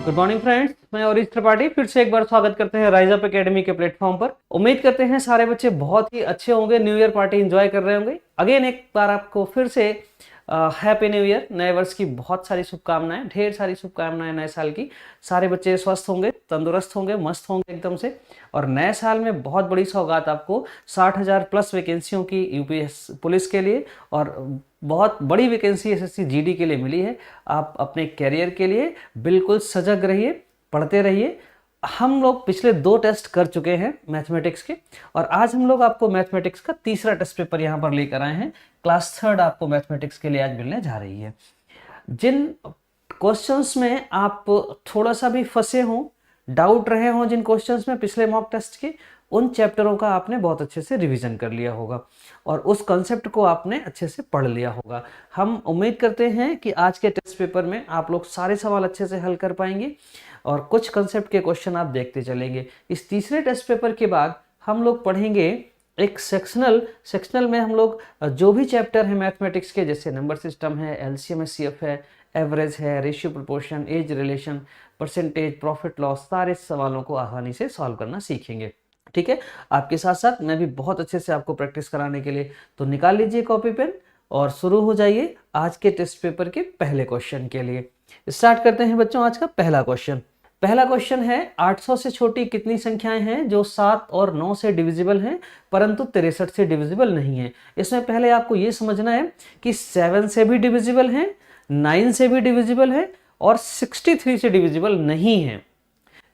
Good morning friends, मैं और त्रिपाठी फिर से एक बार स्वागत करते हैं राइज अप एकेडमी के प्लेटफॉर्म पर। उम्मीद करते हैं सारे बच्चे बहुत ही अच्छे होंगे, न्यू ईयर पार्टी एंजॉय कर रहे होंगे। अगेन एक बार आपको फिर से हैप्पी न्यू ईयर, नए वर्ष की बहुत सारी शुभकामनाएं, ढेर सारी शुभकामनाएं नए साल की। सारे बच्चे स्वस्थ होंगे, तंदुरुस्त होंगे, मस्त होंगे एकदम से। और नए साल में बहुत बड़ी सौगात आपको 60,000 प्लस वैकेंसियों की यूपीएस पुलिस के लिए और बहुत बड़ी वैकेंसी एसएससी जीडी के लिए मिली है। आप अपने कैरियर के लिए बिल्कुल सजग रहिए, पढ़ते रहिए। हम लोग पिछले 2 टेस्ट कर चुके हैं मैथमेटिक्स के, और आज हम लोग आपको मैथमेटिक्स का तीसरा टेस्ट पेपर यहाँ पर लेकर आए हैं। क्लास 3 आपको मैथमेटिक्स के लिए आज मिलने जा रही है। जिन क्वेश्चंस में आप थोड़ा सा भी फंसे हों, डाउट रहे हों जिन क्वेश्चंस में पिछले मॉक टेस्ट के, उन चैप्टरों का आपने बहुत अच्छे से रिवीजन कर लिया होगा और उस कॉन्सेप्ट को आपने अच्छे से पढ़ लिया होगा। हम उम्मीद करते हैं कि आज के टेस्ट पेपर में आप लोग सारे सवाल अच्छे से हल कर पाएंगे और कुछ कॉन्सेप्ट के क्वेश्चन आप देखते चलेंगे। इस तीसरे टेस्ट पेपर के बाद हम लोग पढ़ेंगे एक सेक्शनल में हम लोग जो भी चैप्टर है मैथमेटिक्स के, जैसे नंबर सिस्टम है, एलसीएम एचसीएफ है, एवरेज है, ratio proportion, age relation, percentage, profit loss, सारे सवालों को आसानी से सॉल्व करना सीखेंगे। ठीक है, आपके साथ साथ मैं भी बहुत अच्छे से आपको प्रैक्टिस कराने के लिए, तो निकाल लीजिए कॉपी पेन और शुरू हो जाइए आज के टेस्ट पेपर के पहले क्वेश्चन के लिए। स्टार्ट करते हैं बच्चों आज का पहला क्वेश्चन। पहला क्वेश्चन है 800 से छोटी कितनी संख्याएं हैं जो 7 और 9 से डिविजिबल हैं परंतु 63 से डिविजिबल नहीं है। इसमें पहले आपको यह समझना है कि 7 से भी डिविजिबल है, 9 से भी डिविजिबल है और 63 से डिविजिबल नहीं है।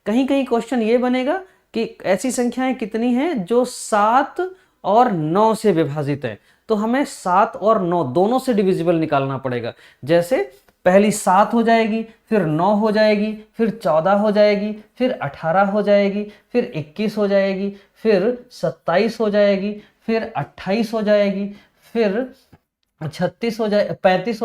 कहीं कहीं क्वेश्चन ये बनेगा कि ऐसी संख्याएं कितनी हैं जो 7 और 9 से विभाजित है, तो हमें 7 और 9 दोनों से डिविजिबल निकालना पड़ेगा। जैसे पहली 7 हो जाएगी, फिर 9 हो जाएगी, फिर 14 हो जाएगी, फिर 18 हो जाएगी, फिर 21 हो जाएगी, फिर 27 हो जाएगी, फिर 28 हो जाएगी, फिर 35 हो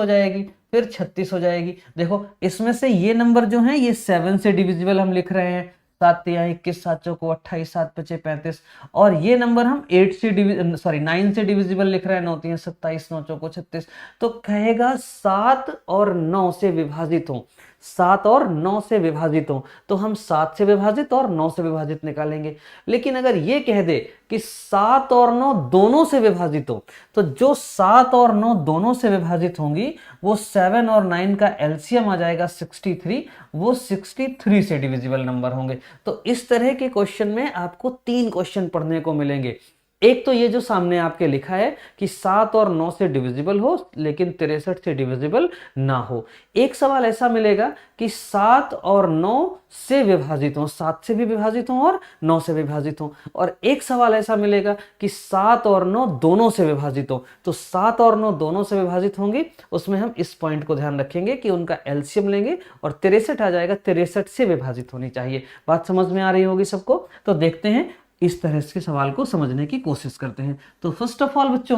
जाएगी, फिर 36 हो जाएगी। देखो इसमें से ये नंबर जो है ये 7 से डिविजिबल हम लिख रहे हैं, 7 या 21, 7 चौको 28, 7 पचे 35। और ये नंबर हम 9 से डिविजिबल लिख रहे हैं, 9 3 27, 9 चौको 36। तो कहेगा 7 और 9 से विभाजित हो, 7 और 9 से विभाजित हो, तो हम 7 से विभाजित और 9 से विभाजित निकालेंगे। लेकिन अगर ये कह दे कि 7 और 9 दोनों से विभाजित हो, तो जो 7 और 9 दोनों से विभाजित होंगी वो 7 और 9 का एलसीएम आ जाएगा 63, वो 63 से डिविजिबल नंबर होंगे। तो इस तरह के क्वेश्चन में आपको 3 क्वेश्चन पढ़ने को मिलेंगे। एक तो ये जो सामने आपके लिखा है कि 7 और 9 से डिविजिबल हो लेकिन 63 से डिविजिबल ना हो। एक सवाल ऐसा मिलेगा कि 7 और 9 से विभाजित हो, 7 से भी विभाजित हो और 9 से विभाजित हो। और एक सवाल ऐसा मिलेगा कि 7 और 9 दोनों से विभाजित हो। तो 7 और 9 दोनों से विभाजित होंगी, उसमें हम इस पॉइंट को ध्यान रखेंगे कि उनका एलसीएम लेंगे और 63 आ जाएगा, 63 से विभाजित होनी चाहिए। बात समझ में आ रही होगी सबको? तो देखते हैं, इस तरह के सवाल को समझने की कोशिश करते हैं। तो फर्स्ट ऑफ ऑल बच्चों,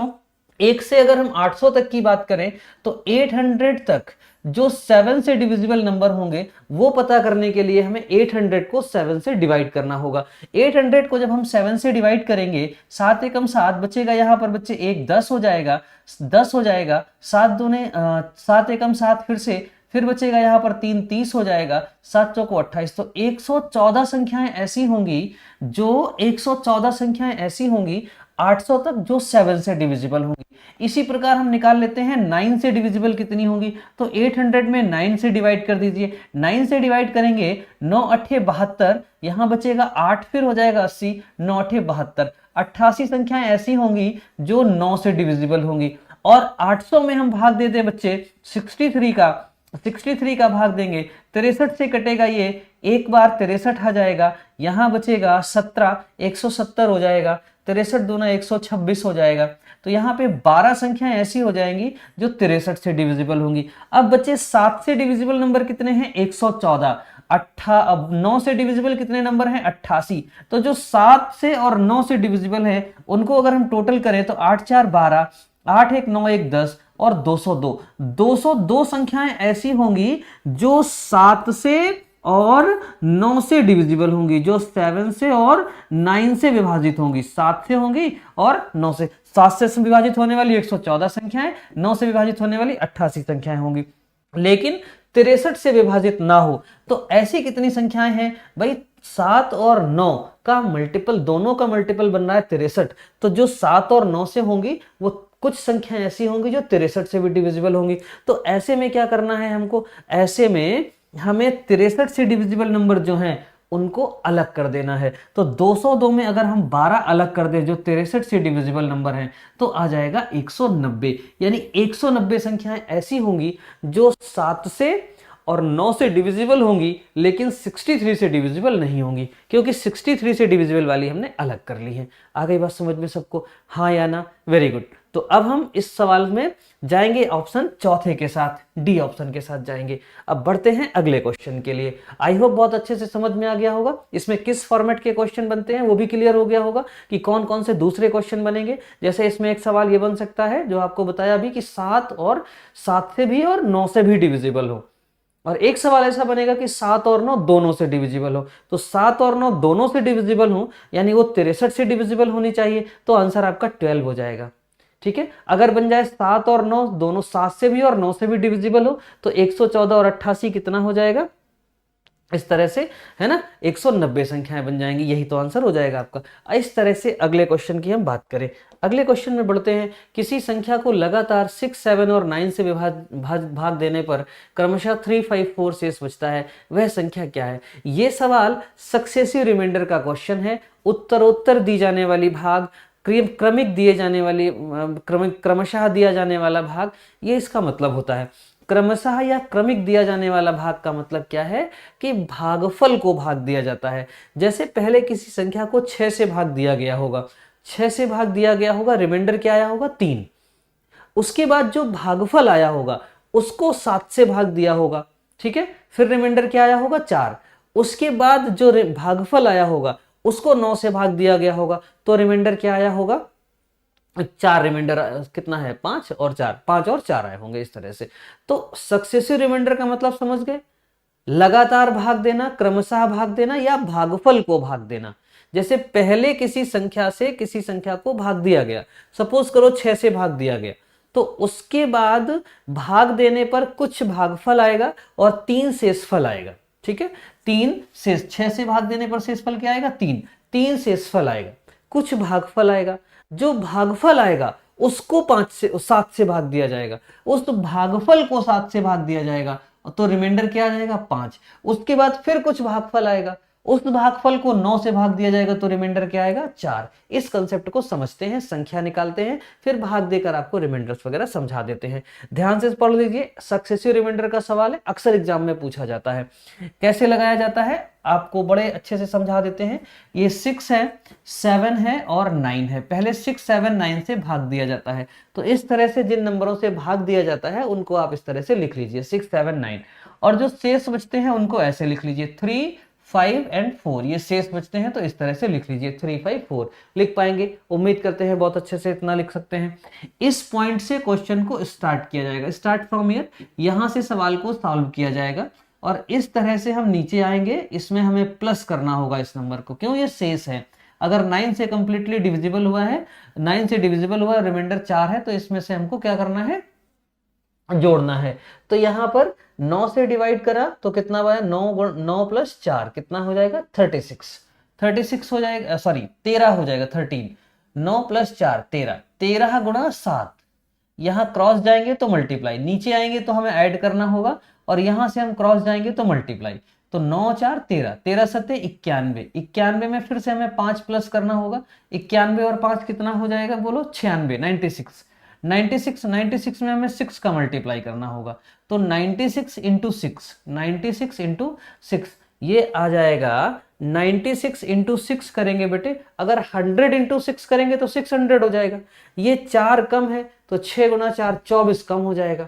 1 से अगर हम 800 तक की बात करें तो 800 तक जो 7 से डिविजिबल नंबर होंगे वो पता करने के लिए हमें 800 को 7 से डिवाइड करना होगा। 800 को जब हम 7 से डिवाइड करेंगे, 7 एकम 7 बचेगा, यहां पर बच्चे 1 10 हो जाएगा, 10 हो जाएगा, 7 दूने 7 एकम 7 फिर बचेगा यहाँ पर 3 30 हो जाएगा, 7 चौको 28। तो 114 संख्याएं ऐसी होंगी जो 114 संख्याएं ऐसी होंगी 800 तक जो 7 से डिविजिबल होंगी। इसी प्रकार हम निकाल लेते हैं 9 से डिविजिबल कितनी होंगी। तो 800 में 9 से डिवाइड कर दीजिए। 9 से डिवाइड करेंगे, 9 8 72, यहां बचेगा 8, फिर हो जाएगा 80, 9 8 72। 88 संख्याएं ऐसी होंगी जो 9 से डिविजिबल होंगी। और 800 में हम भाग देते हैं बच्चे 63 का भाग देंगे, 63 से कटेगा ये, एक बार 63 आ जाएगा, यहां बचेगा 17, 170 हो जाएगा, 63 दूना 126 हो जाएगा। तो यहाँ पे 12 संख्याएं ऐसी हो जाएंगी जो 63 से डिविजिबल होंगी। अब बच्चे 7 से डिविजिबल नंबर कितने हैं? 114। अब 9 से डिविजिबल कितने नंबर हैं? 88। तो जो 7 से और 9 से डिविजिबल है उनको अगर हम टोटल करें तो 8 4 12, 8 1 9 1 10 और 202 संख्याएं ऐसी होंगी जो 7 से और 9 से डिविजिबल होंगी, जो 7 से और 9 से विभाजित होंगी, 7 से होंगी और 9 से। 7 से विभाजित होने वाली 114 संख्याएं, 9 से विभाजित होने वाली 88 संख्याएं होंगी। लेकिन 63 से विभाजित ना हो तो ऐसी कितनी संख्याएं हैं भाई? 7 और 9 का मल्टीपल, दोनों का मल्टीपल बन रहा है 63, तो जो 7 और 9 से होंगी वो कुछ संख्याएं ऐसी होंगी जो 63 से भी डिविजिबल होंगी। तो ऐसे में क्या करना है हमको? ऐसे में हमें 63 से डिविजिबल नंबर जो हैं उनको अलग कर देना है। तो 202 में अगर हम 12 अलग कर दें जो 63 से डिविजिबल नंबर हैं तो आ जाएगा 190। यानी 190 संख्याएं ऐसी होंगी जो 7 से और 9 से डिविजिबल होंगी लेकिन 63 से डिविजिबल नहीं होंगी, क्योंकि 63 से डिविजिबल वाली हमने अलग कर ली है। आ गई बात समझ में सबको? हाँ या ना? Very good. तो अब हम इस सवाल में जाएंगे ऑप्शन चौथे के साथ, डी ऑप्शन के साथ जाएंगे। अब बढ़ते हैं अगले क्वेश्चन के लिए। आई होप बहुत अच्छे से समझ में आ गया होगा। इसमें किस फॉर्मेट के क्वेश्चन बनते हैं वो भी क्लियर हो गया होगा कि कौन कौन से दूसरे क्वेश्चन बनेंगे। जैसे इसमें एक सवाल ये बन सकता है जो आपको बताया अभी कि 7 से भी और 9 से भी डिविजिबल हो, और एक सवाल ऐसा बनेगा कि 7 और 9 दोनों से डिविजिबल हो। तो 7 और 9 दोनों से डिविजिबल हो यानी वो 63 से डिविजिबल होनी चाहिए, तो आंसर आपका 12 हो जाएगा। ठीक है। अगर बन जाए 7 और 9 दोनों 7 से भी और 9 से भी डिविजिबल हो तो 114 और 88 कितना हो जाएगा? इस तरह से, है ना, 190 संख्याएं बन जाएंगी। यही तो आंसर हो जाएगा आपका। इस तरह से अगले क्वेश्चन की हम बात करें। अगले क्वेश्चन में बढ़ते हैं। किसी संख्या को लगातार 6, 7 और 9 से भाग देने पर क्रमशः 3, 5, 4 शेष बचता है, वह संख्या क्या है? ये सवाल सक्सेसिव रिमाइंडर का क्वेश्चन है। उत्तरोत्तर दी जाने वाली भाग, क्रमिक दिए जाने वाली, क्रमशः दिया जाने वाला भाग, ये इसका मतलब होता है। क्रमशः या क्रमिक दिया जाने वाला भाग का मतलब क्या है कि भागफल को भाग दिया जाता है। जैसे पहले किसी संख्या को 6 से भाग दिया गया होगा, 6 से भाग दिया गया होगा, रिमाइंडर क्या आया होगा? 3। उसके बाद जो भागफल आया होगा उसको 7 से भाग दिया होगा, ठीक है, फिर रिमाइंडर क्या आया होगा? 4। उसके बाद जो भागफल आया होगा उसको 9 से भाग दिया गया होगा, तो रिमाइंडर क्या आया होगा? 4। रिमाइंडर कितना है? 5 और 4, 5 और 4 आए होंगे इस तरह से। तो सक्सेसिव रिमाइंडर का मतलब समझ गए? लगातार भाग देना, क्रमशः भाग देना या भागफल को भाग देना। जैसे पहले किसी संख्या से किसी संख्या को भाग दिया गया, सपोज करो 6 से भाग दिया गया, तो उसके बाद भाग देने पर कुछ भागफल आएगा और 3 शेषफल आएगा। ठीक है, 3 शेष, 6 से भाग देने पर शेषफल क्या आएगा? 3 शेषफल आएगा, कुछ भागफल आएगा। जो भागफल आएगा उसको 7 से भाग दिया जाएगा, उस भागफल को 7 से भाग दिया जाएगा, तो रिमाइंडर क्या आ जाएगा? 5। उसके बाद फिर कुछ भागफल आएगा, उस भागफल को 9 से भाग दिया जाएगा, तो रिमाइंडर क्या आएगा? 4। इस कंसेप्ट को समझते हैं, संख्या निकालते हैं, फिर भाग देकर आपको रिमाइंडर्स वगैरह समझा देते हैं। ध्यान से पढ़ लीजिए, सक्सेसिव रिमाइंडर का सवाल है, अक्सर एग्जाम में पूछा जाता है। कैसे लगाया जाता है आपको बड़े अच्छे से समझा देते हैं। ये 6 है, 7 है और 9 है। पहले 6, 7, 9 से भाग दिया जाता है, तो इस तरह से जिन नंबरों से भाग दिया जाता है उनको आप इस तरह से लिख लीजिए, 6, 7, 9। और जो शेष बचते हैं उनको ऐसे लिख लीजिए, 3, 5 एंड 4। ये शेष बचते हैं तो इस तरह से लिख लीजिए, 3, 5, 4 लिख पाएंगे। उम्मीद करते हैं बहुत अच्छे से इतना लिख सकते हैं। इस पॉइंट से क्वेश्चन को स्टार्ट किया जाएगा, स्टार्ट फ्रॉम हियर, यहां से सवाल को सॉल्व किया जाएगा और इस तरह से हम नीचे आएंगे। इसमें हमें प्लस करना होगा इस नंबर को, क्यों? ये शेष है। अगर 9 से कंप्लीटली डिविजिबल हुआ है, 9 से डिविजिबल हुआ, रिमाइंडर 4 है, तो इसमें से हमको क्या करना है? जोड़ना है। तो यहां पर 9 से डिवाइड करा तो कितना बना? 9 प्लस 4 कितना हो जाएगा? 36 हो जाएगा, सॉरी 13 हो जाएगा, 13। 9 प्लस 4 13, 13 गुणा 7। यहां क्रॉस जाएंगे तो मल्टीप्लाई, नीचे आएंगे तो हमें ऐड करना होगा, और यहां से हम क्रॉस जाएंगे तो मल्टीप्लाई। तो 9, 4, 13, 13 सत्ते 91, 91 में फिर से हमें 5 प्लस करना होगा। 91 और 5 कितना हो जाएगा? बोलो, 96, 96 में हमें 6 का मल्टीप्लाई करना होगा, तो 96 इंटू 6, 96 इंटू 6 ये आ जाएगा। 96 इंटू 6 करेंगे बेटे, अगर 100 इंटू 6 करेंगे तो 600 हो जाएगा। ये 4 कम है तो 6 गुना 4 24 कम हो जाएगा।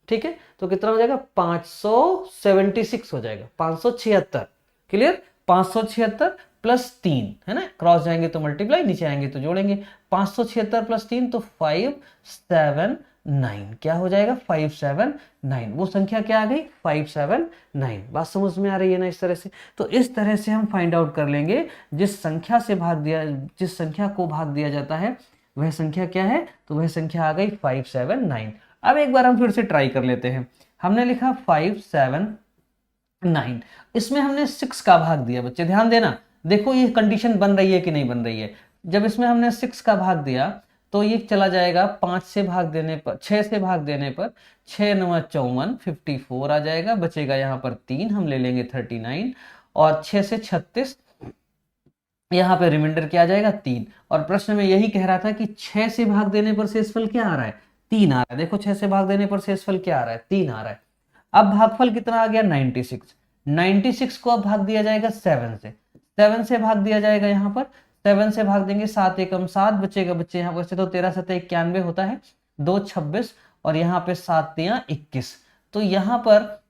ठीक है, तो कितना हो जाएगा? 576 हो जाएगा, 576। क्लियर? 576 प्लस 3 है ना, क्रॉस जाएंगे तो मल्टीप्लाई, नीचे आएंगे तो जोड़ेंगे। 576 प्लस 3 तो 579, क्या हो जाएगा 579। वो संख्या क्या आ गई 579। बात समझ में आ रही है ना इस तरह से। तो इस तरह से हम फाइंड आउट कर लेंगे जिस संख्या को भाग दिया जाता है वह संख्या क्या है, तो वह संख्या आ गई 579। अब एक बार हम फिर से ट्राई कर लेते हैं। हमने लिखा 579, इसमें हमने 6 का भाग दिया। बच्चे ध्यान देना, देखो ये कंडीशन बन रही है कि नहीं बन रही है। जब इसमें हमने 6 का भाग दिया तो ये चला जाएगा 5 से भाग देने पर, 6 से भाग देने पर 6 9 54, 54 आ जाएगा। बचेगा यहाँ पर 3, हम ले लेंगे 39, और 6 से 36, यहाँ पे रिमाइंडर क्या आ जाएगा 3। और प्रश्न में यही कह रहा था कि 6 से भाग देने पर शेषफल क्या आ रहा है 3 आ रहा है। देखो 6 से भाग देने पर शेषफल क्या आ रहा है 3 आ रहा है। अब भागफल कितना आ गया 96। 96 को अब भाग दिया जाएगा 7 से, 7 से भाग दिया जाएगा यहाँ पर, 7 से भाग देंगे 7 एकम 7 बचेगा। बच्चे यहाँ पर से तो 13 7 91 होता है, 2 26, और यहाँ पे 7 3 21, तो यहाँ पर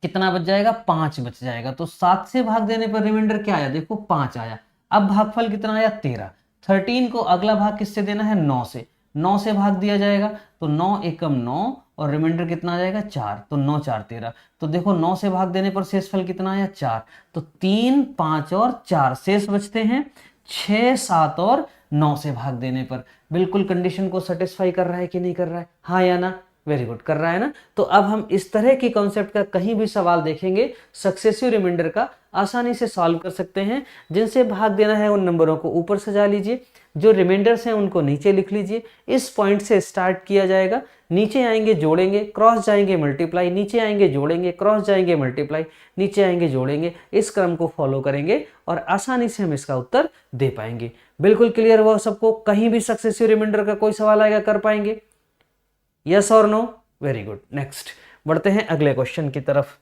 कितना बच जाएगा 5 बच जाएगा। तो 7 से भाग देने पर रिमाइंडर क्या आया, देखो 5 आया। अब भागफल कितना आया 13। 13 को अगला भाग किससे देना है 9 से, 9 से भाग दिया जाएगा तो 9 एकम 9, और रिमाइंडर कितना आ जाएगा 4, तो 9 4 13। तो देखो 9 से भाग देने पर शेषफल कितना आया 4, तो 3 5 और 4 शेष बचते हैं 6 7 और 9 से भाग देने पर। बिल्कुल कंडीशन को सेटिस्फाई कर रहा है कि नहीं कर रहा है, हाँ या ना, वेरी गुड कर रहा है ना। तो अब हम इस तरह की कॉन्सेप्ट का कहीं भी सवाल देखेंगे सक्सेसिव रिमाइंडर का आसानी से सॉल्व कर सकते हैं। जिनसे भाग देना है उन नंबरों को ऊपर सजा लीजिए, जो रिमाइंडर्स हैं उनको नीचे लिख लीजिए। इस पॉइंट से स्टार्ट किया जाएगा, नीचे आएंगे जोड़ेंगे, क्रॉस जाएंगे मल्टीप्लाई, नीचे आएंगे जोड़ेंगे, क्रॉस जाएंगे मल्टीप्लाई, नीचे आएंगे जोड़ेंगे। इस क्रम को फॉलो करेंगे और आसानी से हम इसका उत्तर दे पाएंगे। बिल्कुल क्लियर हुआ सबको, कहीं भी सक्सेसिव रिमाइंडर का कोई सवाल आएगा कर पाएंगे, यस और नो, वेरी गुड। नेक्स्ट बढ़ते हैं अगले क्वेश्चन की तरफ।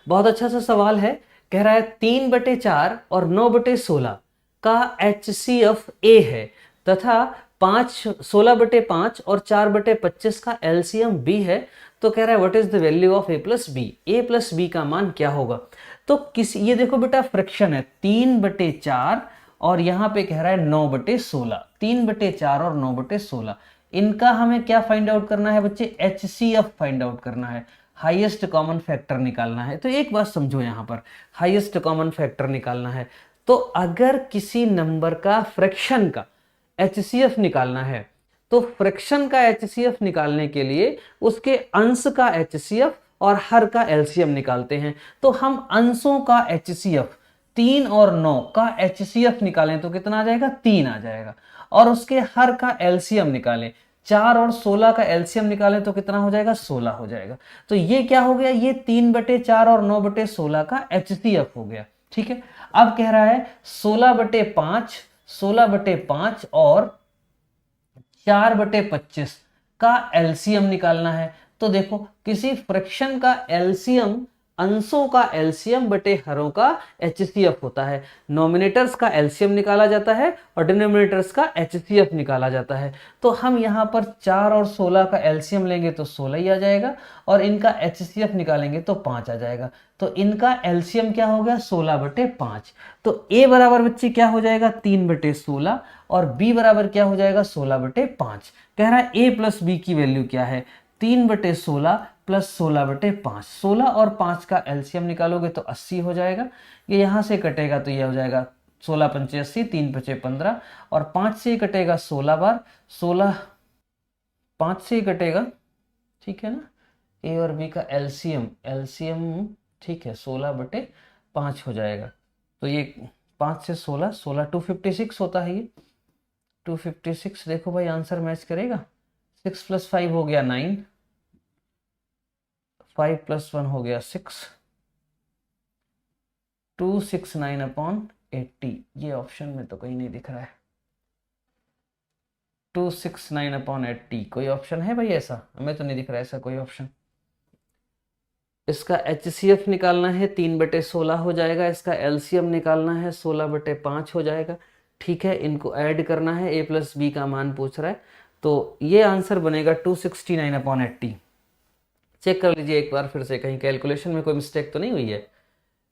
बहुत अच्छा सा सवाल है, कह रहा है 3/4 और 9/16 का HCF A है तथा 16/5 और 4/25 का LCM B है। तो कह रहा है what is the value of A plus B, A plus B का मान क्या होगा। तो ये देखो बेटा फ्रैक्शन है 3/4 और यहाँ पे कह रहा है 9/16, 3/4 और 9/16, इनका हमें क्या फाइंड आउट करना है बच्चे, HCF फाइंड आउट करना है, हाईएस्ट कॉमन फैक्टर निकालना है। तो एक बात समझो, यहाँ पर हाईएस्ट कॉमन फैक्टर निकालना है, तो अगर किसी नंबर का फ्रैक्शन का HCF निकालना है तो फ्रैक्शन का HCF निकालने के लिए उसके अंश का HCF और हर का LCM निकालते हैं। तो हम अंशों का HCF 3 और 9 का HCF निकालें तो कितना आ जाएगा 3 आ जाएगा, और उसके हर का LCM निकालें 4 और 16 का LCM निकालें तो कितना हो जाएगा 16 हो जाएगा। तो ये क्या हो गया, ये 3/4 और 9/16 का HCF हो गया। ठीक है, अब कह रहा है 16/5 और 4/25 का LCM निकालना है। तो देखो किसी फ्रैक्शन का LCM अंशों का LCM बटे हरों का HCF होता है। नॉमिनेटर्स का LCM निकाला जाता है और डिनोमिनेटर्स का HCF निकाला जाता है। तो हम यहाँ पर 4 और 16 का LCM लेंगे तो 16 ही आ जाएगा, और इनका HCF निकालेंगे तो 5 आ जाएगा। तो इनका LCM क्या हो गया 16/5। तो A बराबर बच्चे क्या हो जाएगा 3/16 और B बराबर क्या हो जाएगा 16/5। कह रहा है A प्लस बी की वैल्यू क्या है, 3/16 प्लस 16/5। 16 और 5 का LCM निकालोगे तो 80 हो जाएगा, ये यहाँ से कटेगा तो ये हो जाएगा 16 पंचे 80, 3 पचे 15, और 5 से ही कटेगा 16 बार, 16 5 से ही कटेगा, ठीक है ना। A और B का LCM ठीक है 16/5 हो जाएगा। तो ये 5 से 16 256 होता है, ये 256। देखो भाई आंसर मैच करेगा, 6 + 5 हो गया 9, 5 + 1 हो गया 6, 269/80। ये ऑप्शन में तो कहीं नहीं दिख रहा है, 269/80 कोई ऑप्शन है भाई ऐसा, हमें तो नहीं दिख रहा है ऐसा कोई ऑप्शन। इसका HCF निकालना है 3/16 हो जाएगा, इसका LCM निकालना है 16/5 हो जाएगा। ठीक है, इनको ऐड करना है, A प्लस बी का मान पूछ रहा है, तो ये आंसर बनेगा 269/80। चेक कर लीजिए एक बार फिर से, कहीं कैलकुलेशन में कोई मिस्टेक तो नहीं हुई है।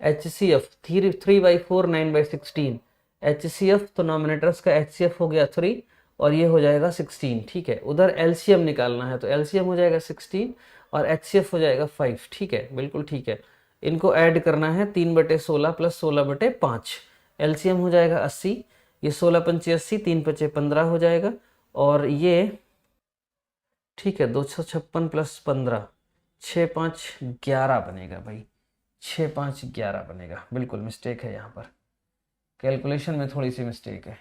HCF 3/4 9/16, HCF तो नॉमिनेटर्स का HCF हो गया 3 और ये हो जाएगा 16, ठीक है। उधर LCM निकालना है तो LCM हो जाएगा 16 और HCF हो जाएगा 5, ठीक है, बिल्कुल ठीक है। इनको ऐड करना है 3/16 प्लस 16/5, LCM हो जाएगा 80, ये 16 पंचे 80, 3 पंचे 15 हो जाएगा और ये ठीक है 256 प्लस 15, 6 5 11 बनेगा भाई, 6 5 11 बनेगा। बिल्कुल मिस्टेक है, यहाँ पर कैलकुलेशन में थोड़ी सी मिस्टेक है।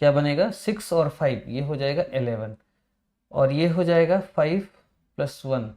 क्या बनेगा 6 और 5, ये हो जाएगा 11 और ये हो जाएगा 5 + 1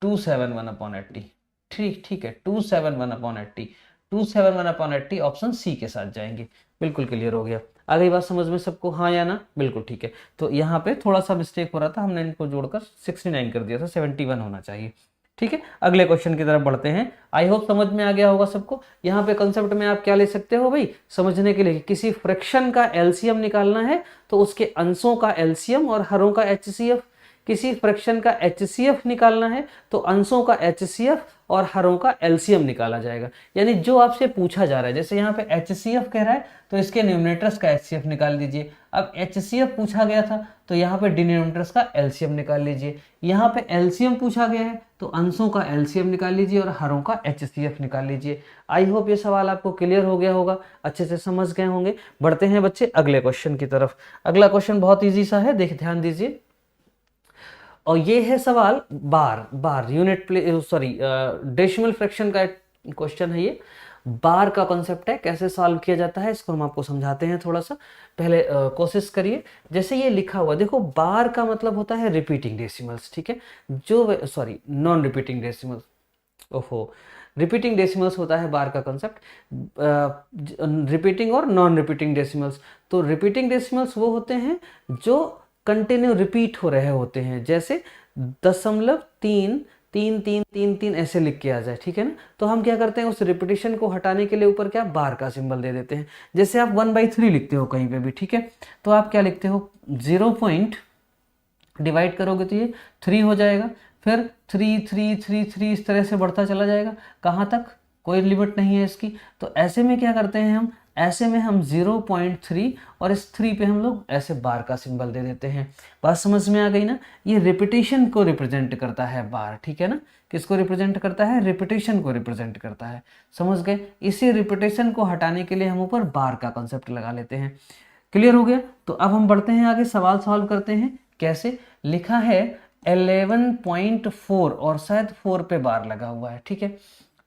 271/80, ठीक है 271/80, 271/80 ऑप्शन सी के साथ जाएंगे। बिल्कुल क्लियर हो गया। आ गई बात समझ में सबको, हाँ या ना? बिल्कुल ठीक है। तो यहाँ पे थोड़ा सा मिस्टेक हो रहा था, हमने इनको जोड़कर 69 कर दिया था, 71 होना चाहिए, ठीक है। अगले क्वेश्चन की तरफ बढ़ते हैं। आई होप समझ में आ गया होगा सबको। यहाँ पे कंसेप्ट में आप क्या ले सकते हो भाई समझने के लिए, किसी फ्रैक्शन का एलसीएम निकालना है तो उसके अंशों का एलसीएम और हरों का एचसीएफ, किसी फ्रैक्शन का एचसीएफ निकालना है तो अंशों का एचसीएफ और हरों का एलसीएम निकाला जाएगा। यानी जो आपसे पूछा जा रहा है, जैसे यहाँ पे एचसीएफ कह रहा है तो इसके न्यूमरेटर्स का एचसीएफ निकाल दीजिए। अब एचसीएफ पूछा गया था तो यहाँ पे डिनोमिनेटर्स का एलसीएम निकाल लीजिए। यहाँ पे एलसीएम पूछा गया है तो अंशों का एलसीएम निकाल लीजिए और हरों का एचसीएफ निकाल लीजिए। आई होप ये सवाल आपको क्लियर हो गया होगा, अच्छे से समझ गए होंगे। बढ़ते हैं बच्चे अगले क्वेश्चन की तरफ। अगला क्वेश्चन बहुत ईजी सा है, देख ध्यान दीजिए। और ये है सवाल बार यूनिट डेसिमल फ्रैक्शन का क्वेश्चन है। ये बार का कॉन्सेप्ट है, कैसे सॉल्व किया जाता है इसको हम आपको समझाते हैं थोड़ा सा। पहले कोशिश करिए। जैसे ये लिखा हुआ देखो, बार का मतलब होता है रिपीटिंग डेसिमल्स, ठीक है, नॉन रिपीटिंग डेसिमल्स। ओहो, रिपीटिंग डेसिमल्स होता है बार का कॉन्सेप्ट, रिपीटिंग और नॉन रिपीटिंग डेसिमल्स। तो रिपीटिंग डेसिमल्स वो होते हैं जो कंटिन्यू रिपीट हो रहे होते हैं, जैसे 0.33333 ऐसे लिख के आ जाए, ठीक है ना। तो हम क्या करते हैं, उस रिपीटिशन को हटाने के लिए ऊपर क्या बार का सिंबल दे देते हैं। जैसे आप 1/3 लिखते हो कहीं पे भी, ठीक है, तो आप क्या लिखते हो, 0 पॉइंट डिवाइड करोगे तो ये 3 हो जाएगा, फिर 3 3 3 3 इस तरह से बढ़ता चला जाएगा। कहाँ तक, कोई लिमिट नहीं है इसकी। तो ऐसे में क्या करते हैं हम, ऐसे में हम 0.3 और इस 3 पे हम लोग ऐसे बार का सिंबल दे देते हैं। बात समझ में आ गई ना। ये रिपीटिशन को रिप्रेजेंट करता है बार, ठीक है ना। किसको रिप्रेजेंट करता है, रिपीटिशन को रिप्रेजेंट करता है, समझ गए। इसी रिपीटिशन को हटाने के लिए हम ऊपर बार का कॉन्सेप्ट लगा लेते हैं। क्लियर हो गया। तो अब हम बढ़ते हैं आगे, सवाल सॉल्व करते हैं। कैसे लिखा है, 11.4 और शायद 4 पे बार लगा हुआ है, ठीक है,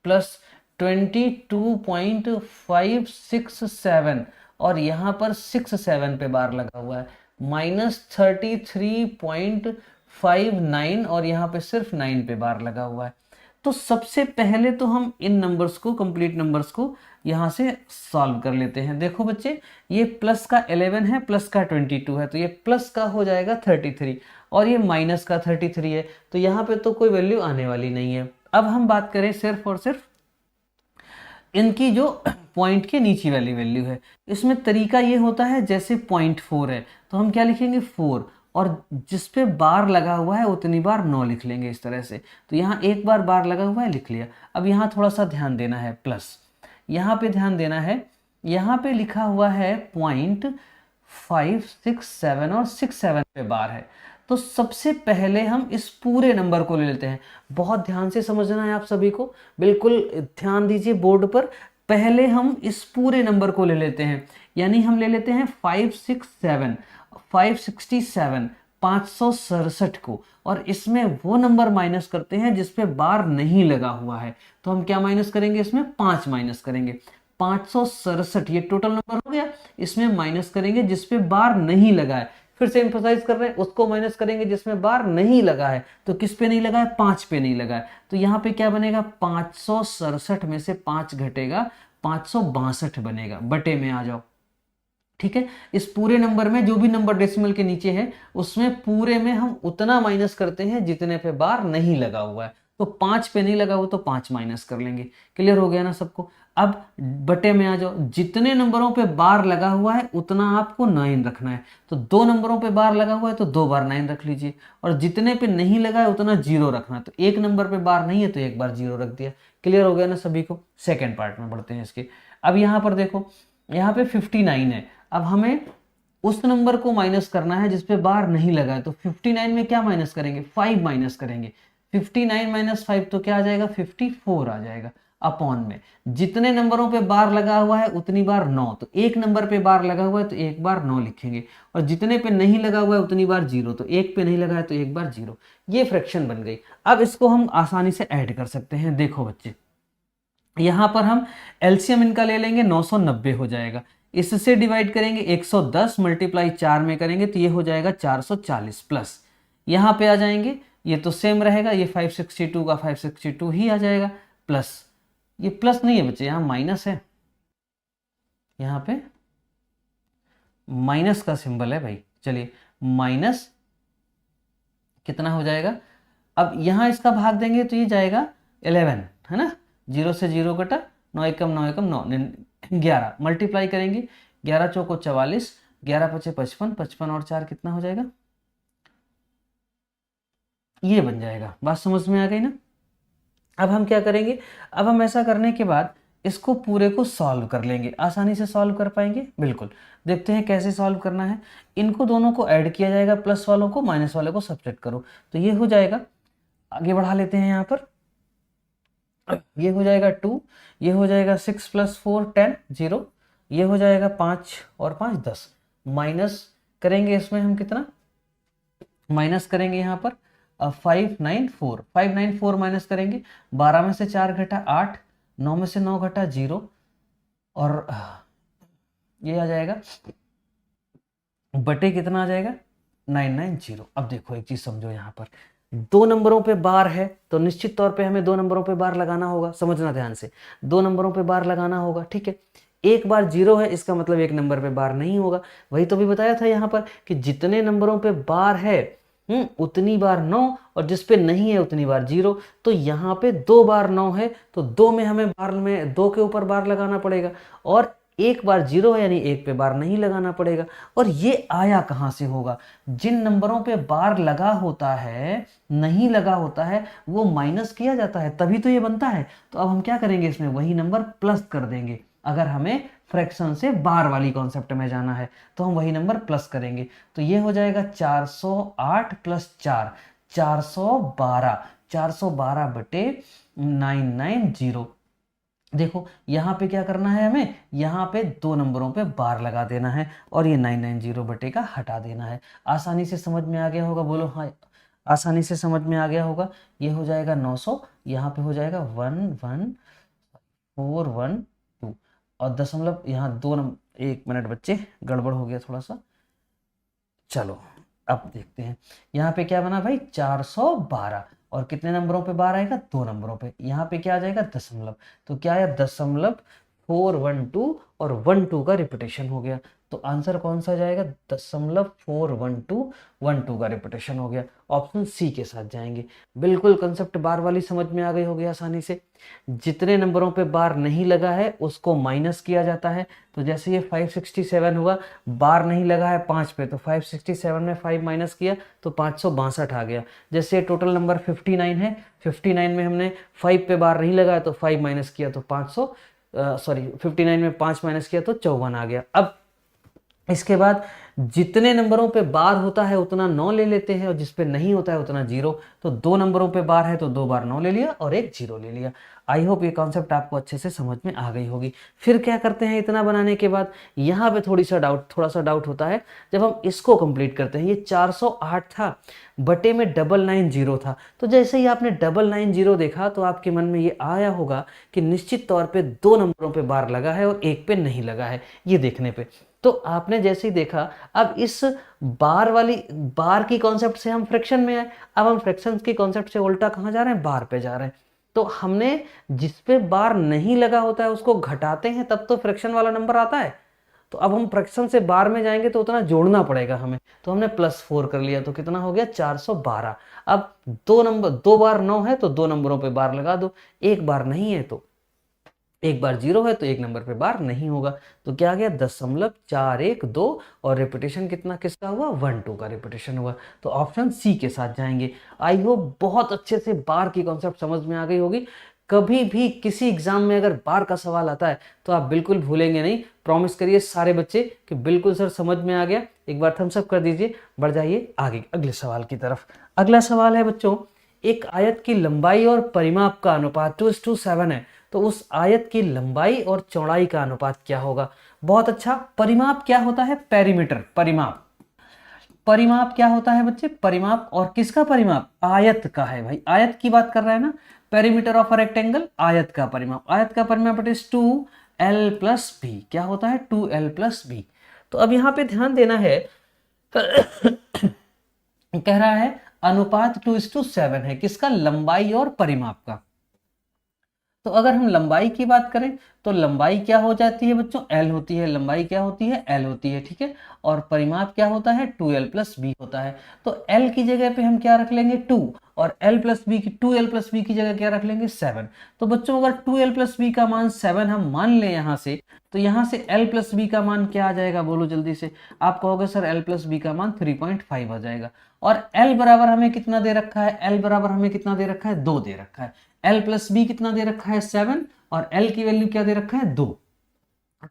प्लस 22.567 और यहाँ पर 67 पे बार लगा हुआ है, माइनस 33.59 और यहाँ पे सिर्फ 9 पे बार लगा हुआ है। तो सबसे पहले तो हम इन नंबर्स को, कंप्लीट नंबर्स को यहाँ से सॉल्व कर लेते हैं। देखो बच्चे, ये प्लस का 11 है, प्लस का 22 है, तो ये प्लस का हो जाएगा 33 और ये माइनस का 33 है, तो यहाँ पे तो कोई वैल्यू आने वाली नहीं है। अब हम बात करें सिर्फ और सिर्फ इनकी जो पॉइंट के नीचे वाली वैल्यू है। इसमें तरीका ये होता है, जैसे 0.4 है तो हम क्या लिखेंगे 4, और जिस पे बार लगा हुआ है उतनी बार 9 लिख लेंगे इस तरह से। तो यहाँ एक बार बार लगा हुआ है, लिख लिया। अब यहाँ थोड़ा सा ध्यान देना है, प्लस यहाँ पे ध्यान देना है। यहाँ पे लिखा हुआ है 0.567 और 67 पे बार है। तो सबसे पहले हम इस पूरे नंबर को ले लेते हैं। बहुत ध्यान से समझना है आप सभी को, बिल्कुल ध्यान दीजिए बोर्ड पर। पहले हम इस पूरे नंबर को ले लेते हैं, यानी हम ले लेते हैं 567 को, और इसमें वो नंबर माइनस करते हैं जिसपे बार नहीं लगा हुआ है। तो हम क्या माइनस करेंगे, इसमें 5 माइनस करेंगे। 567 ये टोटल नंबर हो गया, इसमें माइनस करेंगे जिसपे बार नहीं लगा है। फिर से एम्फसाइज कर रहे हैं, उसको माइनस करेंगे जिसमें बार नहीं लगा है। तो किस पे नहीं लगा है, 5 पे नहीं लगा है। तो यहाँ पे क्या बनेगा, 567 में से 5 घटेगा, 562 बनेगा। बटे में आ जाओ, ठीक है। इस पूरे नंबर में जो भी नंबर डेसिमल के नीचे है उसमें पूरे में हम उतना माइनस करते हैं जितने पे बार नहीं लगा हुआ है। तो 5 पे नहीं लगा हुआ तो 5 माइनस कर लेंगे। क्लियर हो गया ना सबको। अब बटे में आ जाओ, जितने नंबरों पे बार लगा हुआ है उतना आपको 9 रखना है। तो 2 नंबरों पे बार लगा हुआ है तो 2 बार 9 रख लीजिए, और जितने पे नहीं लगा है उतना 0 रखना। तो एक नंबर पे बार नहीं है तो एक बार 0 रख दिया। क्लियर हो गया ना सभी को? सेकेंड पार्ट में बढ़ते हैं इसके। अब यहाँ पर देखो, यहाँ पे 59 है। अब हमें उस नंबर को माइनस करना है जिसपे बार नहीं लगा है। तो 59 में क्या माइनस करेंगे? 5 माइनस करेंगे। 59 माइनस 5 तो क्या आ जाएगा? 54 आ जाएगा। अपॉन में जितने नंबरों पे बार लगा हुआ है उतनी बार 9, तो एक नंबर पे बार लगा हुआ है तो एक बार 9 लिखेंगे, और जितने पे नहीं लगा हुआ है उतनी बार 0, तो एक पे नहीं लगा है तो एक बार 0। ये फ्रैक्शन बन गई। अब इसको हम आसानी से ऐड कर सकते हैं। देखो बच्चे, यहां पर हम एलसीएम इनका ले लेंगे, 990 हो जाएगा। इससे डिवाइड करेंगे, 110 मल्टीप्लाई 4 में करेंगे तो ये हो जाएगा 440 प्लस। यहां पे आ जाएंगे, ये तो सेम रहेगा, ये 562 का 562 ही आ जाएगा प्लस। ये प्लस नहीं है बच्चे, यहां माइनस है, यहां पे माइनस का सिंबल है भाई। चलिए, माइनस कितना हो जाएगा? अब यहां इसका भाग देंगे तो ये जाएगा 11, है ना? 0 से 0 कटा, 9 एकम 9 एकम 9, 11 मल्टीप्लाई करेंगे, 11 चौको 44, 11 पचे 55, 55 और 4 कितना हो जाएगा? ये बन जाएगा। बात समझ में आ गई ना? अब हम क्या करेंगे? अब हम ऐसा करने के बाद इसको पूरे को सॉल्व कर लेंगे। आसानी से सॉल्व कर पाएंगे? बिल्कुल। देखते हैं कैसे सॉल्व करना है। इनको दोनों को ऐड किया जाएगा, प्लस वालों को माइनस वाले को सब्ट्रैक्ट करो, तो ये हो जाएगा। आगे बढ़ा लेते हैं यहाँ पर, ये हो जाएगा 2, ये हो जाएगा 6 + 4 10 0, ये हो जाएगा 5 और 5 10। माइनस करेंगे इसमें हम कितना? माइनस करेंगे यहाँ पर 594 माइनस करेंगे, 12 में से 4 घटा 8, 9 में से 9 घटा 0, और ये आ जाएगा बटे कितना आ जाएगा? 990। अब देखो एक चीज समझो, यहाँ पर 2 नंबरों पे बार है तो निश्चित तौर पे हमें 2 नंबरों पे बार लगाना होगा। समझना ध्यान से, 2 नंबरों पे बार लगाना होगा, ठीक है। एक बार 0 है, इसका मतलब एक नंबर पे बार नहीं होगा। वही तो भी बताया था यहाँ पर कि जितने नंबरों पे बार है उतनी बार 9, और जिस पे नहीं है उतनी बार 0। तो यहाँ पे 2 बार 9 है तो 2 में हमें बार में 2 के ऊपर बार लगाना पड़ेगा, और एक बार 0 है यानी एक पे बार नहीं लगाना पड़ेगा। और ये आया कहाँ से होगा? जिन नंबरों पे बार लगा होता है, नहीं लगा होता है, वो माइनस किया जाता है, तभी तो ये बनता है। तो अब हम क्या करेंगे? इसमें वही नंबर प्लस कर देंगे। अगर हमें फ्रैक्शन से बार वाली कॉन्सेप्ट में जाना है तो हम वही नंबर प्लस करेंगे। तो ये हो जाएगा 408 + 4, 412, 412 बटे 990। देखो यहाँ पे क्या करना है हमें? यहाँ पे 2 नंबरों पे बार लगा देना है, और ये 990 बटे का हटा देना है। आसानी से समझ में आ गया होगा? बोलो हाँ, आसानी से समझ में आ गया होगा। ये हो जाएगा 900, यहाँ पे हो जाएगा 11412, और दशमलव यहाँ 2 नंबर। 1 मिनट बच्चे, गड़बड़ हो गया थोड़ा सा। चलो अब देखते हैं, यहाँ पे क्या बना भाई? 412, और कितने नंबरों पे बार आएगा? 2 नंबरों पे। यहाँ पे क्या आ जाएगा? दशमलव। तो क्या आया? 0.412, और 12 का रिपीटेशन हो गया। तो आंसर कौन सा जाएगा? 0.412 का रिपीटेशन हो गया। ऑप्शन सी के साथ जाएंगे। बिल्कुल कंसेप्ट बार वाली समझ में आ गई होगी आसानी से। जितने नंबरों पे बार नहीं लगा है उसको माइनस किया जाता है। तो जैसे ये 567 हुआ, बार नहीं लगा है 5 पे, तो 567 में 5 माइनस किया तो 562 आ गया। जैसे टोटल नंबर 59 है, 59 में हमने 5 पे बार नहीं लगा है तो 5 माइनस किया तो 59 में 5 माइनस किया तो 54 आ गया। अब इसके बाद जितने नंबरों पे बार होता है उतना 9 ले लेते हैं, और जिस पे नहीं होता है उतना 0। तो 2 नंबरों पे बार है तो 2 बार 9 ले लिया और एक 0 ले लिया। आई होप ये कॉन्सेप्ट आपको अच्छे से समझ में आ गई होगी। फिर क्या करते हैं? इतना बनाने के बाद यहाँ पे थोड़ा सा डाउट होता है। जब हम इसको कंप्लीट करते हैं, ये 408 था, बटे में 990 था। तो जैसे ही आपने 990 देखा तो आपके मन में ये आया होगा कि निश्चित तौर पे 2 नंबरों पे बार लगा है और एक पे नहीं लगा है। ये देखने पे तो आपने जैसे ही देखा, अब इस बार की कॉन्सेप्ट से हम फ्रैक्शन में आए। अब हम फ्रैक्शन की कॉन्सेप्ट से उल्टा कहाँ जा रहे हैं? बार पे जा रहे हैं। तो हमने जिस पे बार नहीं लगा होता है उसको घटाते हैं, तब तो फ्रैक्शन वाला नंबर आता है। तो अब हम फ्रैक्शन से बार में जाएंगे तो उतना जोड़ना पड़ेगा हमें। तो हमने +4 कर लिया, तो कितना हो गया? 412। अब 2 बार 9 है तो 2 नंबरों पे बार लगा दो, एक बार नहीं है तो एक बार 0 है तो एक नंबर पे बार नहीं होगा। तो क्या आ गया 0.412 और रिपीटेशन कितना किसका हुआ 1 2 का रिपीटेशन हुआ। तो ऑप्शन सी के साथ जाएंगे। आई होप बहुत अच्छे से बार की कॉन्सेप्ट समझ में आ गई होगी। कभी भी किसी एग्जाम में अगर बार का सवाल आता है तो आप बिल्कुल भूलेंगे नहीं। प्रॉमिस करिए सारे बच्चे कि बिल्कुल सर समझ में आ गया। एक बार थम्स अप कर दीजिए। बढ़ जाइए आगे अगले सवाल की तरफ। अगला सवाल है बच्चों, एक आयत की लंबाई और परिमाप का अनुपात 2:7 है, तो उस आयत की लंबाई और चौड़ाई का अनुपात क्या होगा। बहुत अच्छा। परिमाप क्या होता है, पेरीमीटर। परिमाप, परिमाप क्या होता है बच्चे, परिमाप। और किसका परिमाप, आयत का है भाई, आयत की बात कर रहे हैं ना। पेरीमीटर ऑफ अ रेक्टेंगल, आयत का परिमाप। आयत का परिमाप इट इज 2l+b। क्या होता है 2l+b। तो अब यहां पे ध्यान देना है कह रहा है अनुपात 2:7 है किसका, लंबाई और परिमाप का। तो अगर हम लंबाई की बात करें तो लंबाई क्या हो जाती है बच्चों, l होती है। लंबाई क्या होती है, l होती है, ठीक है। और परिमाप क्या होता है 2l+b होता है। तो l की जगह पे हम क्या रख लेंगे 2, और l+b की 2l+b की जगह क्या रख लेंगे 7। तो बच्चों अगर 2l+b का मान 7 हम मान लें यहां से, तो यहां से l+b का मान क्या आ जाएगा, बोलो जल्दी से। आप कहोगे सर l+b का मान 3.5 आ जाएगा। और l बराबर हमें कितना दे रखा है, l बराबर हमें कितना दे रखा है 2 दे रखा है। l+b कितना दे रखा है 7, और l की वैल्यू क्या दे रखा है 2।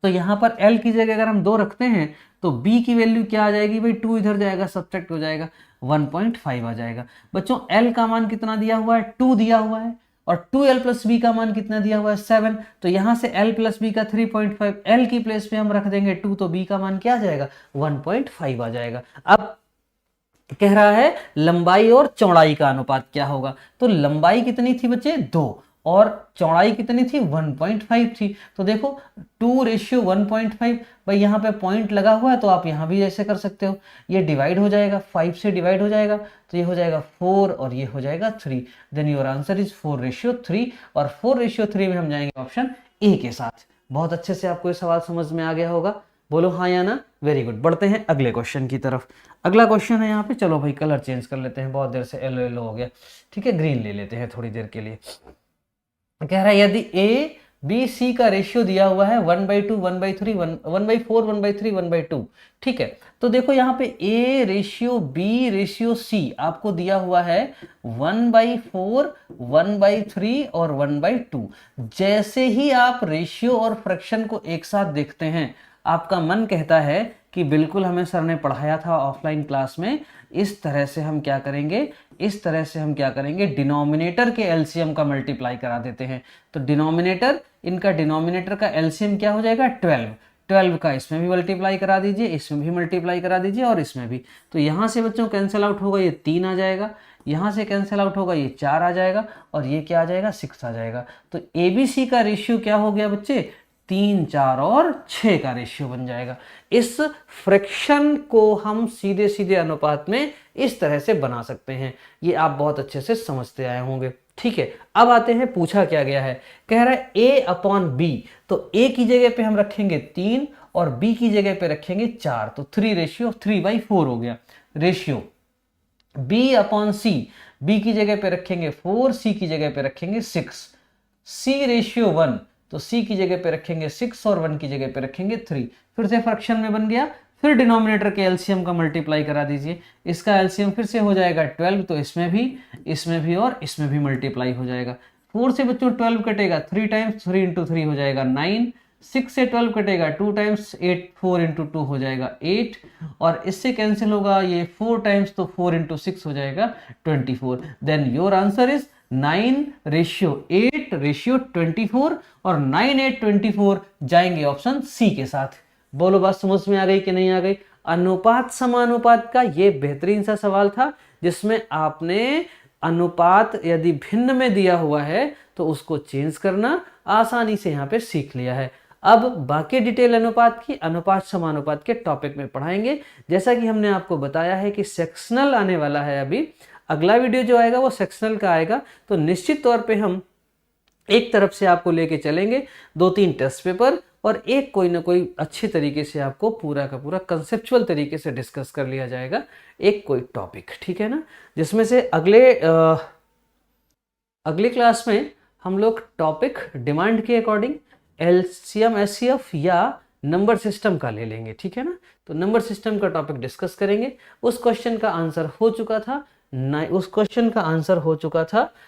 तो यहां पर l की जगह अगर हम 2 रखते हैं तो b की वैल्यू क्या आ जाएगी भाई, 2 इधर जाएगा सब्ट्रैक्ट हो जाएगा 1.5 आ जाएगा। बच्चों l का मान कितना दिया हुआ है 2 दिया हुआ है, और 2l+b का मान कितना दिया हुआ है 7। तो यहां से l+b का 3.5, l की प्लेस पे हम रख देंगे 2, तो b का मान क्या आ जाएगा 1.5 आ जाएगा। अब कह रहा है लंबाई और चौड़ाई का अनुपात क्या होगा। तो लंबाई कितनी थी बच्चे 2, और चौड़ाई कितनी थी 1.5 थी। तो देखो 2:1.5, भाई यहाँ पे पॉइंट लगा हुआ है तो आप यहाँ भी ऐसे कर सकते हो। ये डिवाइड हो जाएगा, 5 से डिवाइड हो जाएगा, तो ये हो जाएगा 4 और ये हो जाएगा 3। देन योर आंसर इज 4:3, और 4:3 में हम जाएंगे ऑप्शन ए के साथ। बहुत अच्छे से आपको ये सवाल समझ में आ गया होगा, बोलो हाँ या ना। Very good. बढ़ते हैं अगले क्वेश्चन की तरफ। अगला क्वेश्चन है यहाँ पे, चलो भाई कलर चेंज कर लेते हैं, बहुत देर से येलो येलो हो गया, ठीक है, ग्रीन ले लेते हैं थोड़ी देर के लिए। कह रहा है यदि ए बी सी का रेशियो दिया हुआ है 1/2 1/3 1/4 1/3 1/2, ठीक है। तो देखो यहाँ पे A ratio B ratio C आपको दिया हुआ है 1/4 1/3 और 1/2। जैसे ही आप रेशियो और फ्रैक्शन को एक साथ देखते हैं, आपका मन कहता है कि बिल्कुल हमें सर ने पढ़ाया था ऑफलाइन क्लास में, इस तरह से हम क्या करेंगे, इस तरह से हम क्या करेंगे, डिनोमिनेटर के एलसीएम का मल्टीप्लाई करा देते हैं। तो डिनोमिनेटर, इनका डिनोमिनेटर का एलसीएम क्या हो जाएगा 12। 12 का इसमें भी मल्टीप्लाई करा दीजिए, इसमें भी मल्टीप्लाई करा दीजिए, और इसमें भी। तो यहां से बच्चों कैंसिल आउट होगा, ये 3 आ जाएगा, यहां से कैंसिल आउट होगा, ये 4 आ जाएगा, और ये क्या आ जाएगा 6 आ जाएगा। तो एबीसी का रेशियो क्या हो गया बच्चे, 3 4 और 6 का रेशियो बन जाएगा। इस फ्रैक्शन को हम सीधे सीधे अनुपात में इस तरह से बना सकते हैं। ये आप बहुत अच्छे से समझते आए होंगे, ठीक है। अब आते हैं पूछा क्या गया है। कह रहा है a/b, तो a की जगह पे हम रखेंगे 3 और b की जगह पे रखेंगे 4, तो 3:3/4 हो गया रेशियो। b/c, b की जगह पे रखेंगे 4, c की जगह पे रखेंगे 6। c:1, तो c की जगह पे रखेंगे 6 और 1 की जगह पे रखेंगे 3। फिर से फ्रैक्शन में बन गया। फिर डिनोमिनेटर के एलसीएम का मल्टीप्लाई करा दीजिए, इसका एलसीएम फिर से हो जाएगा 12, तो इसमें भी और इसमें भी मल्टीप्लाई हो जाएगा। 4 से बच्चों 12 कटेगा, 3 टाइम्स 3 इंटू 3 हो जाएगा 9। 6 से 12 कटेगा, 2 टाइम्स 8 4 इंटू 2 हो जाएगा 8, और इससे कैंसिल होगा ये 4 टाइम्स, तो 4 इंटू 6 हो जाएगा 24। देन योर आंसर इज 9:8:24, और 9:8:24 जाएंगे ऑप्शन सी के साथ। बोलो बात समझ में आ गई कि नहीं आ गई। अनुपात समानुपात का ये बेहतरीन सा सवाल था, जिसमें आपने अनुपात यदि भिन्न में दिया हुआ है तो उसको चेंज करना आसानी से यहाँ पे सीख लिया है। अब बाकी डिटेल अनुपात की, अनुपात समानुपात के टॉपिक में पढ़ाएंगे। जैसा कि हमने आपको बताया है कि सेक्शनल आने वाला है, अभी अगला वीडियो जो आएगा वो सेक्शनल का आएगा, तो निश्चित तौर पे हम एक तरफ से आपको लेके चलेंगे 2-3 टेस्ट पेपर, और एक कोई ना कोई अच्छे तरीके से आपको पूरा का पूरा कंसेप्चुअल तरीके से डिस्कस कर लिया जाएगा, एक कोई टॉपिक, ठीक है ना। जिसमें से अगले क्लास में हम लोग टॉपिक डिमांड के अकॉर्डिंग एलसीएम एचसीएफ या नंबर सिस्टम का ले लेंगे, ठीक है ना। तो नंबर सिस्टम का टॉपिक डिस्कस करेंगे। उस क्वेश्चन का आंसर हो चुका था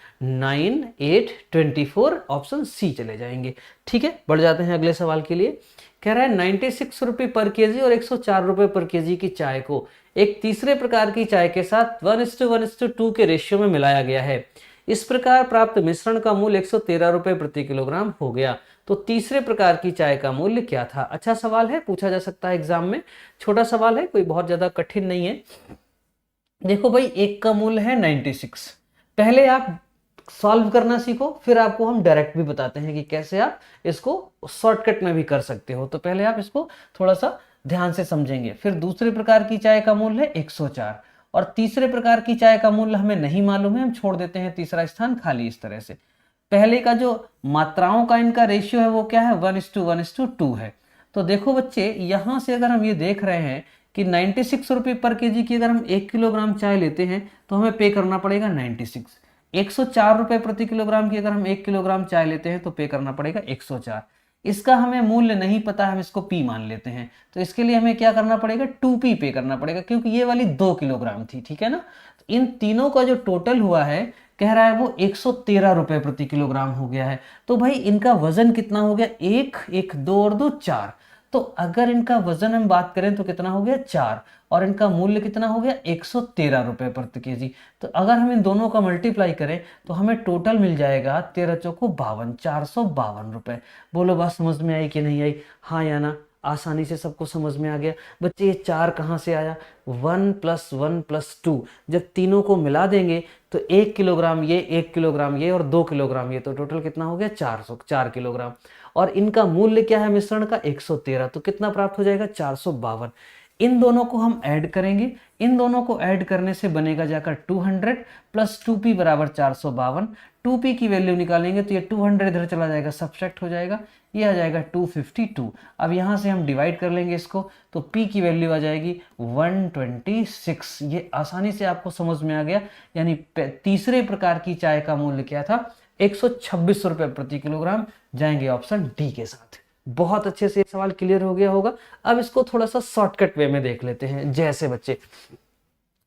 9, 8, 24, ऑप्शन सी चले जाएंगे। ठीक है, बढ़ जाते हैं अगले सवाल के लिए। कह रहा है 96 रुपये पर केजी और 104 रुपये पर केजी की चाय को एक तीसरे प्रकार की चाय के साथ 1:1:2 के रेशियो में मिलाया गया है। इस प्रकार प्राप्त मिश्रण का मूल्य 113 रुपये प्रति किलोग्राम हो गया। तो तीसरे प्रकार की चाय का मूल्य क्या था? अच्छा सवाल है, पूछा जा सकता है एग्जाम में। छोटा सवाल है, कोई बहुत ज्यादा कठिन नहीं है। देखो भाई, एक का मूल्य है 96। पहले आप सॉल्व करना सीखो, फिर आपको हम डायरेक्ट भी बताते हैं कि कैसे आप इसको शॉर्टकट में भी कर सकते हो। तो पहले आप इसको थोड़ा सा ध्यान से समझेंगे। फिर दूसरे प्रकार की चाय का मूल्य है 104 और तीसरे प्रकार की चाय का मूल्य हमें नहीं मालूम है, हम छोड़ देते हैं तीसरा स्थान खाली। इस तरह से पहले का जो मात्राओं का इनका रेशियो है वो क्या है? 1:1:2 है। तो देखो बच्चे, यहां से अगर हम ये देख रहे हैं कि 96 रुपये पर केजी की अगर हम 1 किलोग्राम चाय लेते हैं तो हमें पे करना पड़ेगा 96। 104 रुपये प्रति किलोग्राम की अगर हम 1 किलोग्राम चाय लेते हैं तो पे करना पड़ेगा 104। इसका हमें मूल्य नहीं पता, हम इसको पी मान लेते हैं। तो इसके लिए हमें क्या करना पड़ेगा? 2p पे करना पड़ेगा, क्योंकि ये वाली 2 किलोग्राम थी, ठीक है ना। तो इन तीनों का जो टोटल हुआ है, कह रहा है वो 113 रुपये प्रति किलोग्राम हो गया है। तो भाई इनका वजन कितना हो गया? 1, 2 और 2 4। तो अगर इनका वजन हम बात करें तो कितना हो गया? 4। और इनका मूल्य कितना हो गया? 113 रुपये प्रति केजी। तो अगर हम इन दोनों का मल्टीप्लाई करें तो हमें टोटल मिल जाएगा 13 चौको 52, 452 रुपये। बोलो बात समझ में आई कि नहीं आई? हाँ या ना? आसानी से सबको समझ में आ गया। बच्चे ये 4 कहाँ से आया? 1 + 1 + 2। जब तीनों को मिला देंगे तो 1 किलोग्राम ये, 1 किलोग्राम ये और 2 किलोग्राम ये, तो टोटल कितना हो गया? 4 किलोग्राम। और इनका मूल्य क्या है मिश्रण का? 113। तो कितना प्राप्त हो जाएगा? 452। इन दोनों को हम ऐड करेंगे, इन दोनों को ऐड करने से बनेगा जाकर 200 + 2p = 452। 2p की वैल्यू निकालेंगे तो ये 200 इधर चला जाएगा, सब्ट्रैक्ट हो जाएगा, ये आ जाएगा 252। अब यहाँ से हम डिवाइड कर लेंगे इसको, तो p की वैल्यू आ जाएगी 126। ये आसानी से आपको समझ में आ गया। यानी तीसरे प्रकार की चाय का मूल्य क्या था? 126 रुपये प्रति किलोग्राम। जाएंगे ऑप्शन डी के साथ। बहुत अच्छे से सवाल क्लियर हो गया होगा। अब इसको थोड़ा सा शॉर्टकट वे में देख लेते हैं। जैसे बच्चे,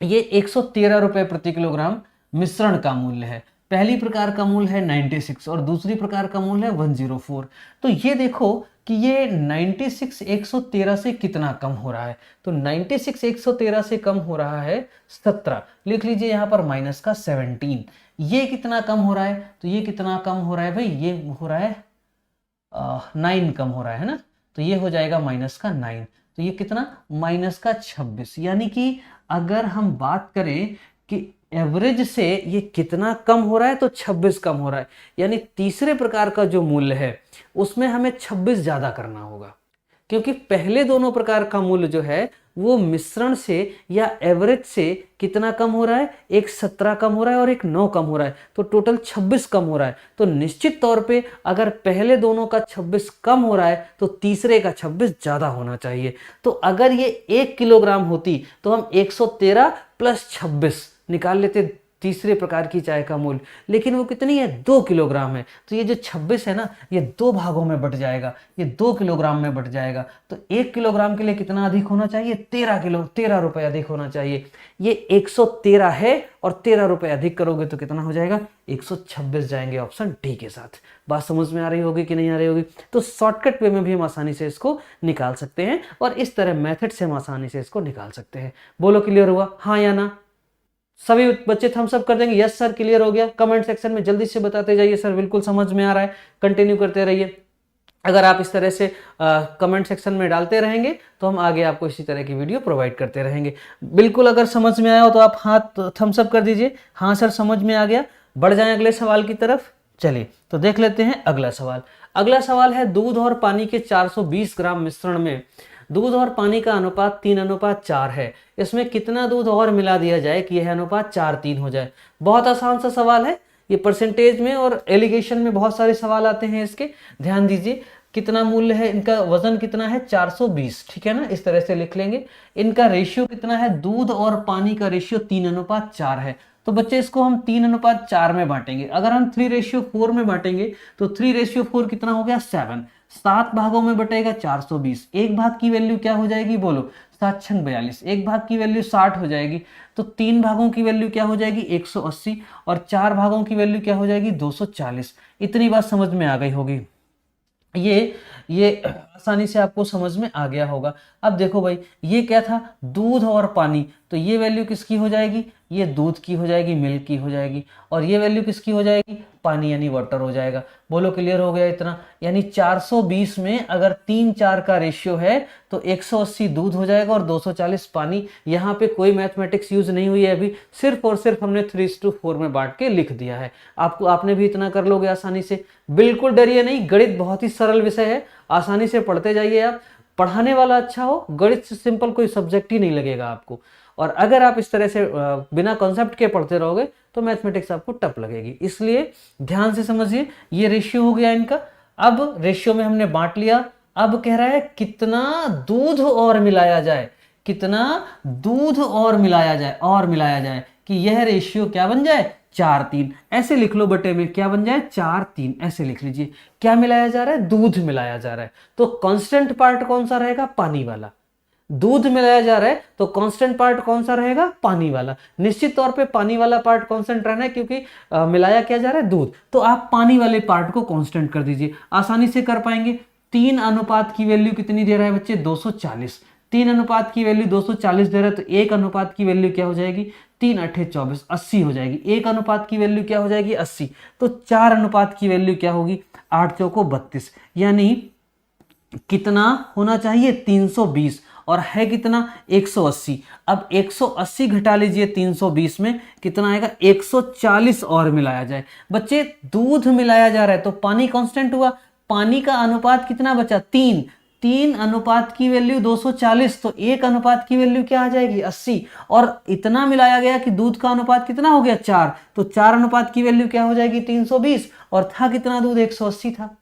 ये 113 रुपये प्रति किलोग्राम मिश्रण का मूल्य है। पहली प्रकार का मूल्य है 96 और दूसरी प्रकार का मूल्य है 104। तो ये देखो कि ये 96 113 से कितना कम हो रहा है? तो 96 113 से कम हो रहा है 17। लिख लीजिए यहाँ पर माइनस का 17। ये कितना कम हो रहा है? तो ये कितना कम हो रहा है भाई? ये हो रहा है 9 कम हो रहा है ना। तो ये हो जाएगा माइनस का 9। तो ये कितना? माइनस का 26। यानी कि अगर हम बात करें कि एवरेज से ये कितना कम हो रहा है, तो 26 कम हो रहा है। यानी तीसरे प्रकार का जो मूल्य है उसमें हमें 26 ज्यादा करना होगा, क्योंकि पहले दोनों प्रकार का मूल्य जो है वो मिश्रण से या एवरेज से कितना कम हो रहा है? एक 17 कम हो रहा है और एक 9 कम हो रहा है, तो टोटल 26 कम हो रहा है। तो निश्चित तौर पे अगर पहले दोनों का 26 कम हो रहा है तो तीसरे का 26 ज्यादा होना चाहिए। तो अगर ये 1 किलोग्राम होती तो हम 113 + 26 निकाल लेते तीसरे प्रकार की चाय का मूल्य, लेकिन वो कितनी है? 2 किलोग्राम है। तो ये जो 26 है ना, ये 2 भागों में बट जाएगा, ये 2 किलोग्राम में बट जाएगा। तो 1 किलोग्राम के लिए कितना अधिक होना चाहिए? 13 रुपए अधिक होना चाहिए। ये 113 है और 13 रुपए अधिक करोगे तो कितना हो जाएगा? 126 जाएंगे ऑप्शन डी के साथ। बात समझ में आ रही होगी कि नहीं आ रही होगी? तो शॉर्टकट वे में भी हम आसानी से इसको निकाल सकते हैं और इस तरह मेथड से हम आसानी से इसको निकाल सकते हैं। बोलो क्लियर हुआ? हाँ या ना? सभी बच्चे थम्स अप कर देंगे, यस सर क्लियर हो गया। कमेंट सेक्शन में जल्दी से बताते जाइए सर बिल्कुल समझ में आ रहा है। कंटिन्यू करते रहिए। अगर आप इस तरह से कमेंट सेक्शन में डालते रहेंगे तो हम आगे आपको इसी तरह की वीडियो प्रोवाइड करते रहेंगे। बिल्कुल अगर समझ में आया हो तो आप हाथ थम्स अप कर दीजिए। हाँ सर समझ में आ गया। बढ़ जाएं अगले सवाल की तरफ। चलिए तो देख लेते हैं अगला सवाल। अगला सवाल है दूध और पानी के 420 ग्राम मिश्रण में दूध और पानी का अनुपात 3:4 है। इसमें कितना दूध और मिला दिया जाए कि यह अनुपात 4:3 हो जाए? बहुत आसान सा सवाल है। ये परसेंटेज में और एलिगेशन में बहुत सारे सवाल आते हैं इसके। ध्यान दीजिए कितना मूल्य है, इनका वजन कितना है? 420। ठीक है ना, इस तरह से लिख लेंगे। इनका रेशियो कितना है? दूध और पानी का रेशियो 3:4 है। तो बच्चे इसको हम 3:4 में बांटेंगे। अगर हम 3:4 में बांटेंगे तो 3:4 कितना हो गया? 7। 7 भागों में बटेगा 420, एक भाग की वैल्यू क्या हो जाएगी बोलो, 7 छंग 42, एक भाग की वैल्यू 60 हो जाएगी, तो 3 भागों की वैल्यू क्या हो जाएगी 180, और 4 भागों की वैल्यू क्या हो जाएगी 240। इतनी बात समझ में आ गई होगी, ये आसानी से आपको समझ में आ गया होगा। अब देखो भाई, ये क्या था, दूध और पानी, तो ये वैल्यू किसकी हो जाएगी, ये दूध की हो जाएगी, मिल्क की हो जाएगी, और ये वैल्यू किसकी हो जाएगी, पानी यानी वाटर हो जाएगा। बोलो क्लियर हो गया इतना। यानी 420 में अगर 3:4 का रेशियो है तो 180 दूध हो जाएगा और 240 पानी। यहाँ पे कोई मैथमेटिक्स यूज नहीं हुई है अभी, सिर्फ और सिर्फ हमने 3:4 में बांट के लिख दिया है। आपने भी इतना कर लोगे आसानी से, बिल्कुल डरिए नहीं, गणित बहुत ही सरल विषय है, आसानी से पढ़ते जाइए आप। पढ़ाने वाला अच्छा हो, गणित से सिंपल कोई सब्जेक्ट ही नहीं लगेगा आपको। और अगर आप इस तरह से बिना कॉन्सेप्ट के पढ़ते रहोगे तो मैथमेटिक्स आपको टफ लगेगी। इसलिए ध्यान से समझिए, ये रेशियो हो गया इनका। अब रेशियो में हमने बांट लिया, अब कह रहा है कितना दूध और मिलाया जाए, कितना दूध और मिलाया जाए कि यह रेशियो क्या बन जाए, 4:3। ऐसे लिख लो बटे में, क्या बन जाए 4:3, ऐसे लिख लीजिए। क्या मिलाया जा रहा है, दूध मिलाया जा रहा है, तो कांस्टेंट पार्ट कौन सा रहेगा, पानी वाला। दूध मिलाया जा रहा है तो कांस्टेंट पार्ट कौन सा रहेगा, पानी वाला। निश्चित तौर पे पानी वाला पार्ट कांस्टेंट रहना है, क्योंकि मिलाया क्या जा रहा है, दूध, तो आप पानी वाले पार्ट को कांस्टेंट कर दीजिए, आसानी से कर पाएंगे। 3 अनुपात की वैल्यू कितनी दे रहा है बच्चे, 240। 3 अनुपात की वैल्यू 240 दे रहा है, तो 1 अनुपात की वैल्यू क्या हो जाएगी, 3 8 24, 80 हो जाएगी। 1 अनुपात की वैल्यू क्या हो जाएगी, 80। तो 4 अनुपात की वैल्यू क्या होगी, 8 चौको 32, यानी कितना होना चाहिए, 320, और है कितना 180। अब 180 घटा लीजिए 320 में, कितना आएगा 140 और मिलाया जाए। बच्चे दूध मिलाया जा रहा है तो पानी कांस्टेंट हुआ, पानी का अनुपात कितना बचा, 3 अनुपात की वैल्यू 240, तो 1 अनुपात की वैल्यू क्या आ जाएगी 80, और इतना मिलाया गया कि दूध का अनुपात कितना हो गया 4, तो 4 अनुपात की वैल्यू क्या हो जाएगी 320, और था कितना दूध 180 था,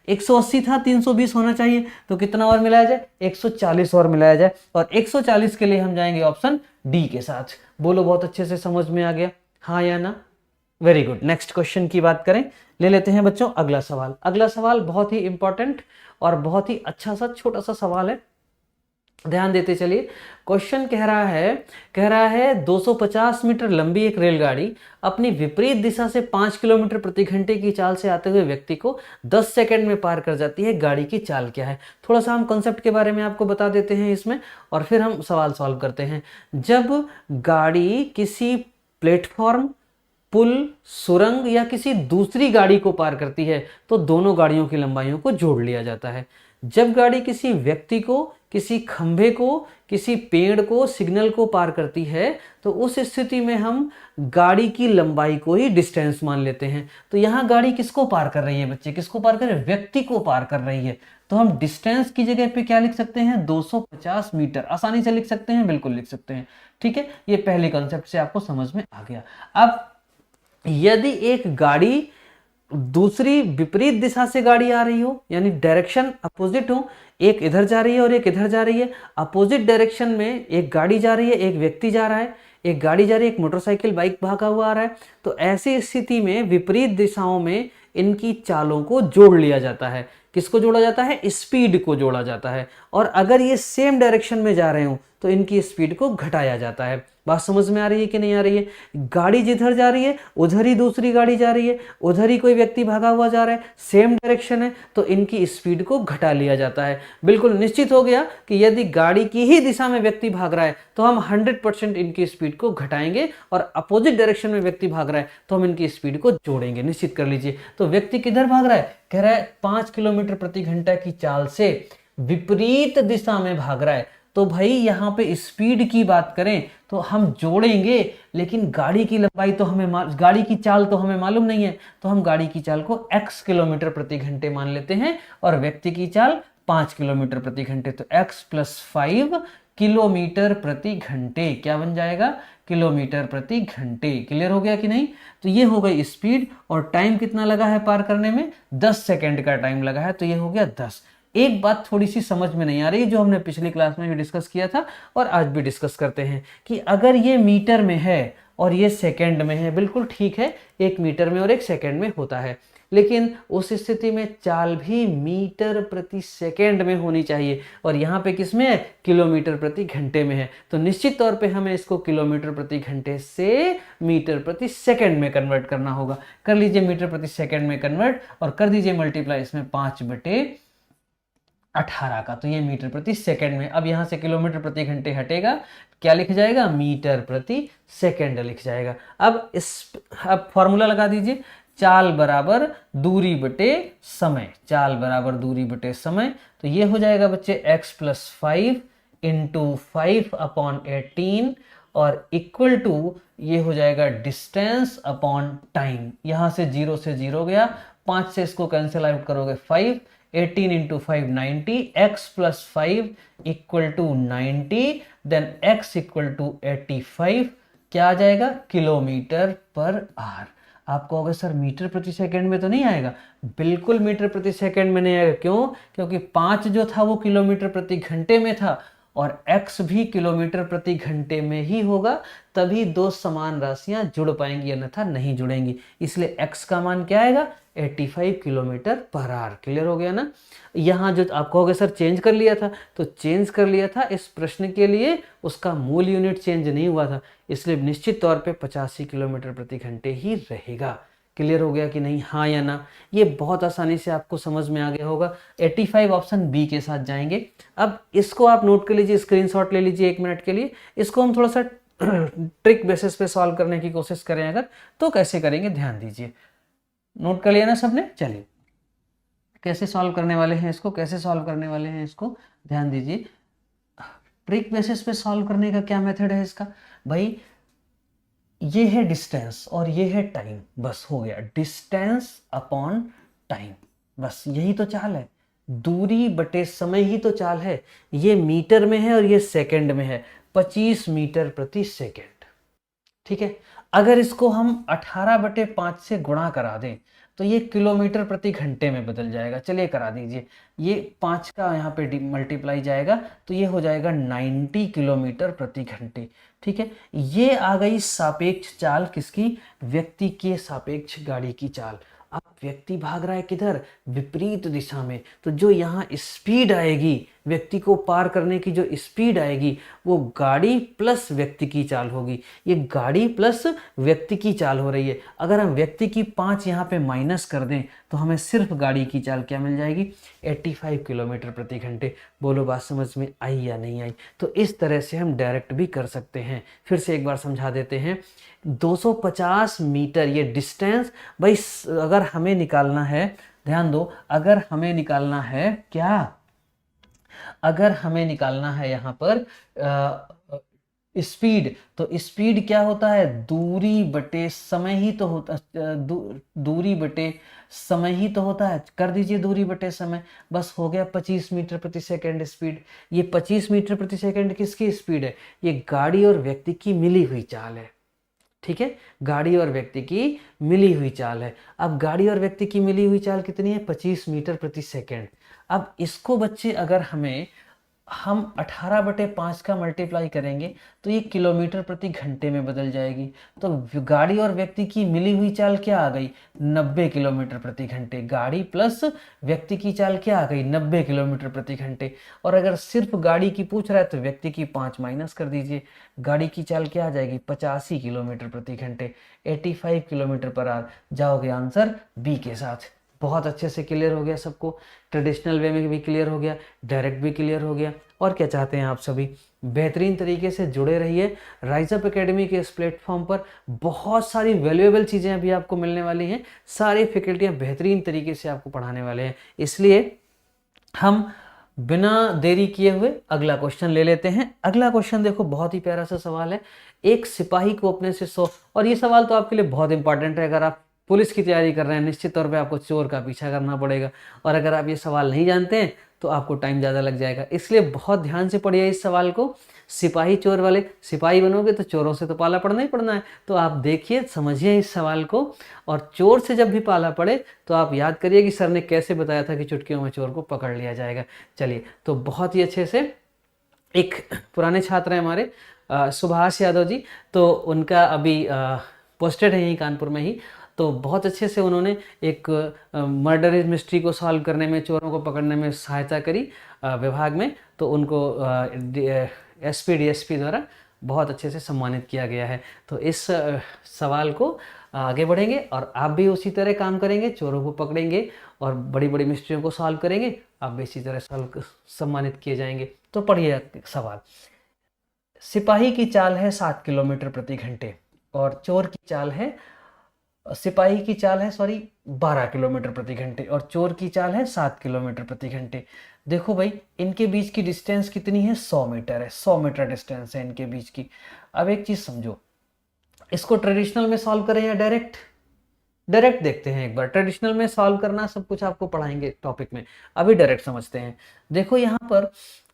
180 था, 320 होना चाहिए, तो कितना और मिलाया जाए 140 और मिलाया जाए, और 140 के लिए हम जाएंगे ऑप्शन डी के साथ। बोलो बहुत अच्छे से समझ में आ गया, हाँ या ना, वेरी गुड। नेक्स्ट क्वेश्चन की बात करें, ले लेते हैं बच्चों अगला सवाल। अगला सवाल बहुत ही इंपॉर्टेंट और बहुत ही अच्छा सा छोटा सा सवाल है, ध्यान देते चलिए। क्वेश्चन कह रहा है 250 मीटर लंबी एक रेलगाड़ी अपनी विपरीत दिशा से 5 किलोमीटर प्रति घंटे की चाल से आते हुए व्यक्ति को 10 सेकंड में पार कर जाती है, गाड़ी की चाल क्या है। थोड़ा सा हम कॉन्सेप्ट के बारे में आपको बता देते हैं इसमें, और फिर हम सवाल सॉल्व करते हैं। जब गाड़ी किसी प्लेटफॉर्म, पुल, सुरंग या किसी दूसरी गाड़ी को पार करती है तो दोनों गाड़ियों की लंबाइयों को जोड़ लिया जाता है। जब गाड़ी किसी व्यक्ति को, किसी खंभे को, किसी पेड़ को, सिग्नल को पार करती है तो उस स्थिति में हम गाड़ी की लंबाई को ही डिस्टेंस मान लेते हैं। तो यहाँ गाड़ी किसको पार कर रही है बच्चे, किसको पार कर रही है, व्यक्ति को पार कर रही है, तो हम डिस्टेंस की जगह पे क्या लिख सकते हैं 250 मीटर, आसानी से लिख सकते हैं, बिल्कुल लिख सकते हैं। ठीक है, ये पहले कॉन्सेप्ट से आपको समझ में आ गया। अब यदि एक गाड़ी दूसरी विपरीत दिशा से गाड़ी आ रही हो, यानी डायरेक्शन अपोजिट हो, एक इधर जा रही है और एक इधर जा रही है, अपोजिट डायरेक्शन में एक गाड़ी जा रही है, एक व्यक्ति जा रहा है, एक गाड़ी जा रही है, एक मोटरसाइकिल बाइक भागा हुआ आ रहा है, तो ऐसी स्थिति में विपरीत दिशाओं में इनकी चालों को जोड़ लिया जाता है। किसको जोड़ा जाता है, स्पीड को जोड़ा जाता है। और अगर ये सेम डायरेक्शन में जा रहे हो तो इनकी स्पीड को घटाया जाता है। बात समझ में आ रही है कि नहीं आ रही है, गाड़ी जिधर जा रही है उधर ही दूसरी गाड़ी जा रही है, उधर ही कोई व्यक्ति भागा हुआ जा रहा है, सेम डायरेक्शन है, तो इनकी स्पीड को घटा लिया जाता है। बिल्कुल निश्चित हो गया कि यदि गाड़ी की ही दिशा में व्यक्ति भाग रहा है तो हम 100% इनकी स्पीड को घटाएंगे, और अपोजिट डायरेक्शन में व्यक्ति भाग रहा है तो हम इनकी स्पीड को जोड़ेंगे। निश्चित कर लीजिए। तो व्यक्ति किधर भाग रहा है, कह रहा है 5 किलोमीटर प्रति घंटा की चाल से विपरीत दिशा में भाग रहा है, तो भाई यहाँ पे स्पीड की बात करें तो हम जोड़ेंगे, लेकिन गाड़ी की लंबाई तो हमें, गाड़ी की चाल तो हमें मालूम नहीं है, तो हम गाड़ी की चाल को x किलोमीटर प्रति घंटे मान लेते हैं और व्यक्ति की चाल 5 किलोमीटर प्रति घंटे, तो x + 5 किलोमीटर प्रति घंटे क्या बन जाएगा, किलोमीटर प्रति घंटे। क्लियर हो गया कि नहीं। तो ये हो गई स्पीड, और टाइम कितना लगा है पार करने में, 10 सेकेंड का टाइम लगा है, तो ये हो गया 10। एक बात थोड़ी सी समझ में नहीं आ रही, जो हमने पिछली क्लास में भी डिस्कस किया था और आज भी डिस्कस करते हैं, कि अगर ये मीटर में है और ये सेकंड में है, बिल्कुल ठीक है, एक मीटर में और एक सेकंड में होता है, लेकिन उस स्थिति में चाल भी मीटर प्रति सेकंड में होनी चाहिए, और यहाँ पे किस में है, किलोमीटर प्रति घंटे में है। तो निश्चित तौर पे हमें इसको किलोमीटर प्रति घंटे से मीटर प्रति सेकंड में कन्वर्ट करना होगा। कर लीजिए मीटर प्रति सेकंड में कन्वर्ट और कर दीजिए मल्टीप्लाई इसमें 5/18 का, तो ये मीटर प्रति सेकंड में। अब यहाँ से किलोमीटर प्रति घंटे हटेगा, क्या लिख जाएगा, मीटर प्रति सेकंड लिख जाएगा। अब फॉर्मूला लगा दीजिए, चाल बराबर दूरी बटे समय, चाल बराबर दूरी बटे समय, तो ये हो जाएगा बच्चे x + 5 × 5/18 और इक्वल टू ये हो जाएगा डिस्टेंस अपॉन टाइम। यहां से 0 से 0 गया, 5 से इसको कैंसिल आउट करोगे 5, 18 × 5 90, x + 5 = 90, देन x = 85, क्या आ जाएगा, किलोमीटर पर आवर। आप कहोगे सर मीटर प्रति सेकंड में तो नहीं आएगा, बिल्कुल मीटर प्रति सेकंड में नहीं आएगा। क्यों, क्योंकि 5 जो था वो किलोमीटर प्रति घंटे में था और x भी किलोमीटर प्रति घंटे में ही होगा, तभी दो समान राशियां जुड़ पाएंगी, अन्यथा नहीं जुड़ेंगी। इसलिए x का मान क्या आएगा, 85 किलोमीटर पर आवर। क्लियर हो गया ना। यहाँ जो आप कहोगे सर चेंज कर लिया था, तो चेंज कर लिया था इस प्रश्न के लिए, उसका मूल यूनिट चेंज नहीं हुआ था, इसलिए निश्चित तौर पे 85 किलोमीटर प्रति घंटे ही रहेगा। क्लियर हो गया कि नहीं, हाँ या ना। ये बहुत आसानी से आपको समझ में आ गया होगा। 85 ऑप्शन बी के साथ जाएंगे। अब इसको आप नोट कर लीजिए, स्क्रीनशॉट ले लीजिए 1 मिनट के लिए। इसको हम थोड़ा सा ट्रिक बेसिस पे सॉल्व करने की कोशिश करें अगर, तो कैसे करेंगे ध्यान दीजिए। नोट कर लिया ना सबने, चलिए कैसे सॉल्व करने वाले हैं इसको, कैसे सॉल्व करने वाले हैं इसको ध्यान दीजिए। ट्रिक बेसिस पे सॉल्व करने का क्या मेथड है इसका, भाई ये है डिस्टेंस और ये है टाइम, बस हो गया, डिस्टेंस अपॉन टाइम, बस यही तो चाल है, दूरी बटे समय ही तो चाल है। ये मीटर में है और ये सेकंड में है, 25 मीटर प्रति सेकंड। ठीक है, अगर इसको हम 18/5 से गुणा करा दें तो ये किलोमीटर प्रति घंटे में बदल जाएगा। चलिए करा दीजिए, ये 5 का यहाँ पे मल्टीप्लाई जाएगा तो ये हो जाएगा 90 किलोमीटर प्रति घंटे। ठीक है, ये आ गई सापेक्ष चाल, किसकी, व्यक्ति के सापेक्ष गाड़ी की चाल। अब व्यक्ति भाग रहा है किधर, विपरीत दिशा में, तो जो यहाँ स्पीड आएगी, व्यक्ति को पार करने की जो स्पीड आएगी, वो गाड़ी प्लस व्यक्ति की चाल होगी। ये गाड़ी प्लस व्यक्ति की चाल हो रही है। अगर हम व्यक्ति की 5 यहाँ पे माइनस कर दें तो हमें सिर्फ गाड़ी की चाल क्या मिल जाएगी, 85 किलोमीटर प्रति घंटे। बोलो बात समझ में आई या नहीं आई। तो इस तरह से हम डायरेक्ट भी कर सकते हैं। फिर से एक बार समझा देते हैं। 250 मीटर ये डिस्टेंस, भाई अगर हमें निकालना है, ध्यान दो, अगर हमें निकालना है क्या, अगर हमें निकालना है यहाँ पर स्पीड, तो स्पीड क्या होता है, दूरी बटे समय ही तो होता, दूरी बटे समय ही तो होता है। कर दीजिए दूरी बटे समय, बस हो गया 25 मीटर प्रति सेकंड स्पीड। ये 25 मीटर प्रति सेकंड किसकी स्पीड है, ये गाड़ी और व्यक्ति की मिली हुई चाल है। ठीक है, गाड़ी और व्यक्ति की मिली हुई चाल है। अब गाड़ी और व्यक्ति की मिली हुई चाल कितनी है, 25 मीटर प्रति सेकंड। अब इसको बच्चे अगर हम 18/5 का मल्टीप्लाई करेंगे तो ये किलोमीटर प्रति घंटे में बदल जाएगी। तो गाड़ी और व्यक्ति की मिली हुई चाल क्या आ गई, 90 किलोमीटर प्रति घंटे। गाड़ी प्लस व्यक्ति की चाल क्या आ गई, 90 किलोमीटर प्रति घंटे। और अगर सिर्फ गाड़ी की पूछ रहा है तो व्यक्ति की 5 माइनस कर दीजिए, गाड़ी की चाल क्या आ जाएगी, 85 किलोमीटर प्रति घंटे, 85 किलोमीटर पर आवर। जाओगे आंसर बी के साथ। बहुत अच्छे से क्लियर हो गया सबको, ट्रेडिशनल वे में भी क्लियर हो गया, डायरेक्ट भी क्लियर हो गया। और क्या चाहते हैं आप सभी, बेहतरीन तरीके से जुड़े रहिए राइज अप एकेडमी के इस प्लेटफॉर्म पर। बहुत सारी वैल्यूएबल चीज़ें अभी आपको मिलने वाली हैं, सारी फैकल्टियाँ बेहतरीन तरीके से आपको पढ़ाने वाले हैं। इसलिए हम बिना देरी किए हुए अगला क्वेश्चन ले लेते हैं। अगला क्वेश्चन देखो, बहुत ही प्यारा सा सवाल है। एक सिपाही को अपने से 100, और ये सवाल तो आपके लिए बहुत इंपॉर्टेंट है, अगर आप पुलिस की तैयारी कर रहे हैं, निश्चित तौर पे आपको चोर का पीछा करना पड़ेगा। और अगर आप ये सवाल नहीं जानते हैं तो आपको टाइम ज़्यादा लग जाएगा, इसलिए बहुत ध्यान से पढ़िए इस सवाल को। सिपाही चोर वाले, सिपाही बनोगे तो चोरों से तो पाला पड़ना ही पड़ना है, तो आप देखिए समझिए इस सवाल को। और चोर से जब भी पाला पड़े तो आप याद करिए कि सर ने कैसे बताया था कि चुटकियों में चोर को पकड़ लिया जाएगा। चलिए, तो बहुत ही अच्छे से एक पुराने छात्र हैं हमारे सुभाष यादव जी, तो उनका अभी पोस्टेड है यहीं कानपुर में ही। तो बहुत अच्छे से उन्होंने एक मर्डर मिस्ट्री को सॉल्व करने में, चोरों को पकड़ने में सहायता करी विभाग में। तो उनको एसपी डीएसपी द्वारा बहुत अच्छे से सम्मानित किया गया है। तो इस सवाल को आगे बढ़ेंगे और आप भी उसी तरह काम करेंगे, चोरों को पकड़ेंगे और बड़ी बड़ी मिस्ट्रियों को सॉल्व करेंगे, आप भी इसी तरह सम्मानित किए जाएंगे। तो पढ़िए सवाल। सिपाही की चाल है 7 किलोमीटर प्रति घंटे और चोर की चाल है, सिपाही की चाल है 12 किलोमीटर प्रति घंटे और चोर की चाल है 7 किलोमीटर प्रति घंटे। देखो भाई, इनके बीच की डिस्टेंस कितनी है? 100 मीटर है। 100 मीटर डिस्टेंस है इनके बीच की। अब एक चीज समझो, इसको ट्रेडिशनल में सॉल्व करें या डायरेक्ट? डायरेक्ट देखते हैं एक बार। ट्रेडिशनल में सॉल्व करना सब कुछ आपको पढ़ाएंगे टॉपिक में, अभी डायरेक्ट समझते हैं। देखो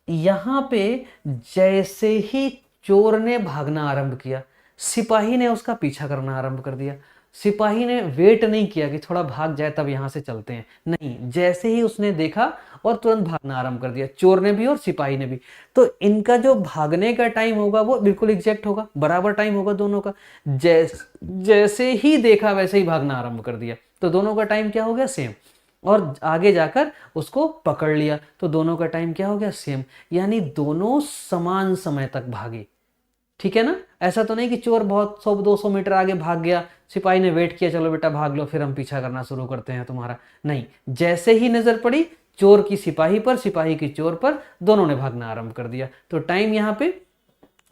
यहाँ पे जैसे ही चोर ने भागना आरंभ किया, सिपाही ने उसका पीछा करना आरंभ कर दिया। सिपाही ने वेट नहीं किया कि थोड़ा भाग जाए तब यहां से चलते हैं, नहीं, जैसे ही उसने देखा और तुरंत भागना आरंभ कर दिया, चोर ने भी और सिपाही ने भी। तो इनका जो भागने का टाइम होगा वो बिल्कुल एग्जैक्ट होगा, बराबर टाइम होगा दोनों का। जैसे ही देखा वैसे ही भागना आरंभ कर दिया, तो दोनों का टाइम क्या हो गया? सेम। और आगे जाकर उसको पकड़ लिया तो दोनों का टाइम क्या हो गया? सेम। यानी दोनों समान समय तक भागे, ठीक है ना? ऐसा तो नहीं कि चोर बहुत 100-200 मीटर आगे भाग गया, सिपाही ने वेट किया, चलो बेटा भाग लो फिर हम पीछा करना शुरू करते हैं तुम्हारा। नहीं, जैसे ही नजर पड़ी चोर की सिपाही पर, सिपाही की चोर पर, दोनों ने भागना आरंभ कर दिया। तो टाइम यहाँ पे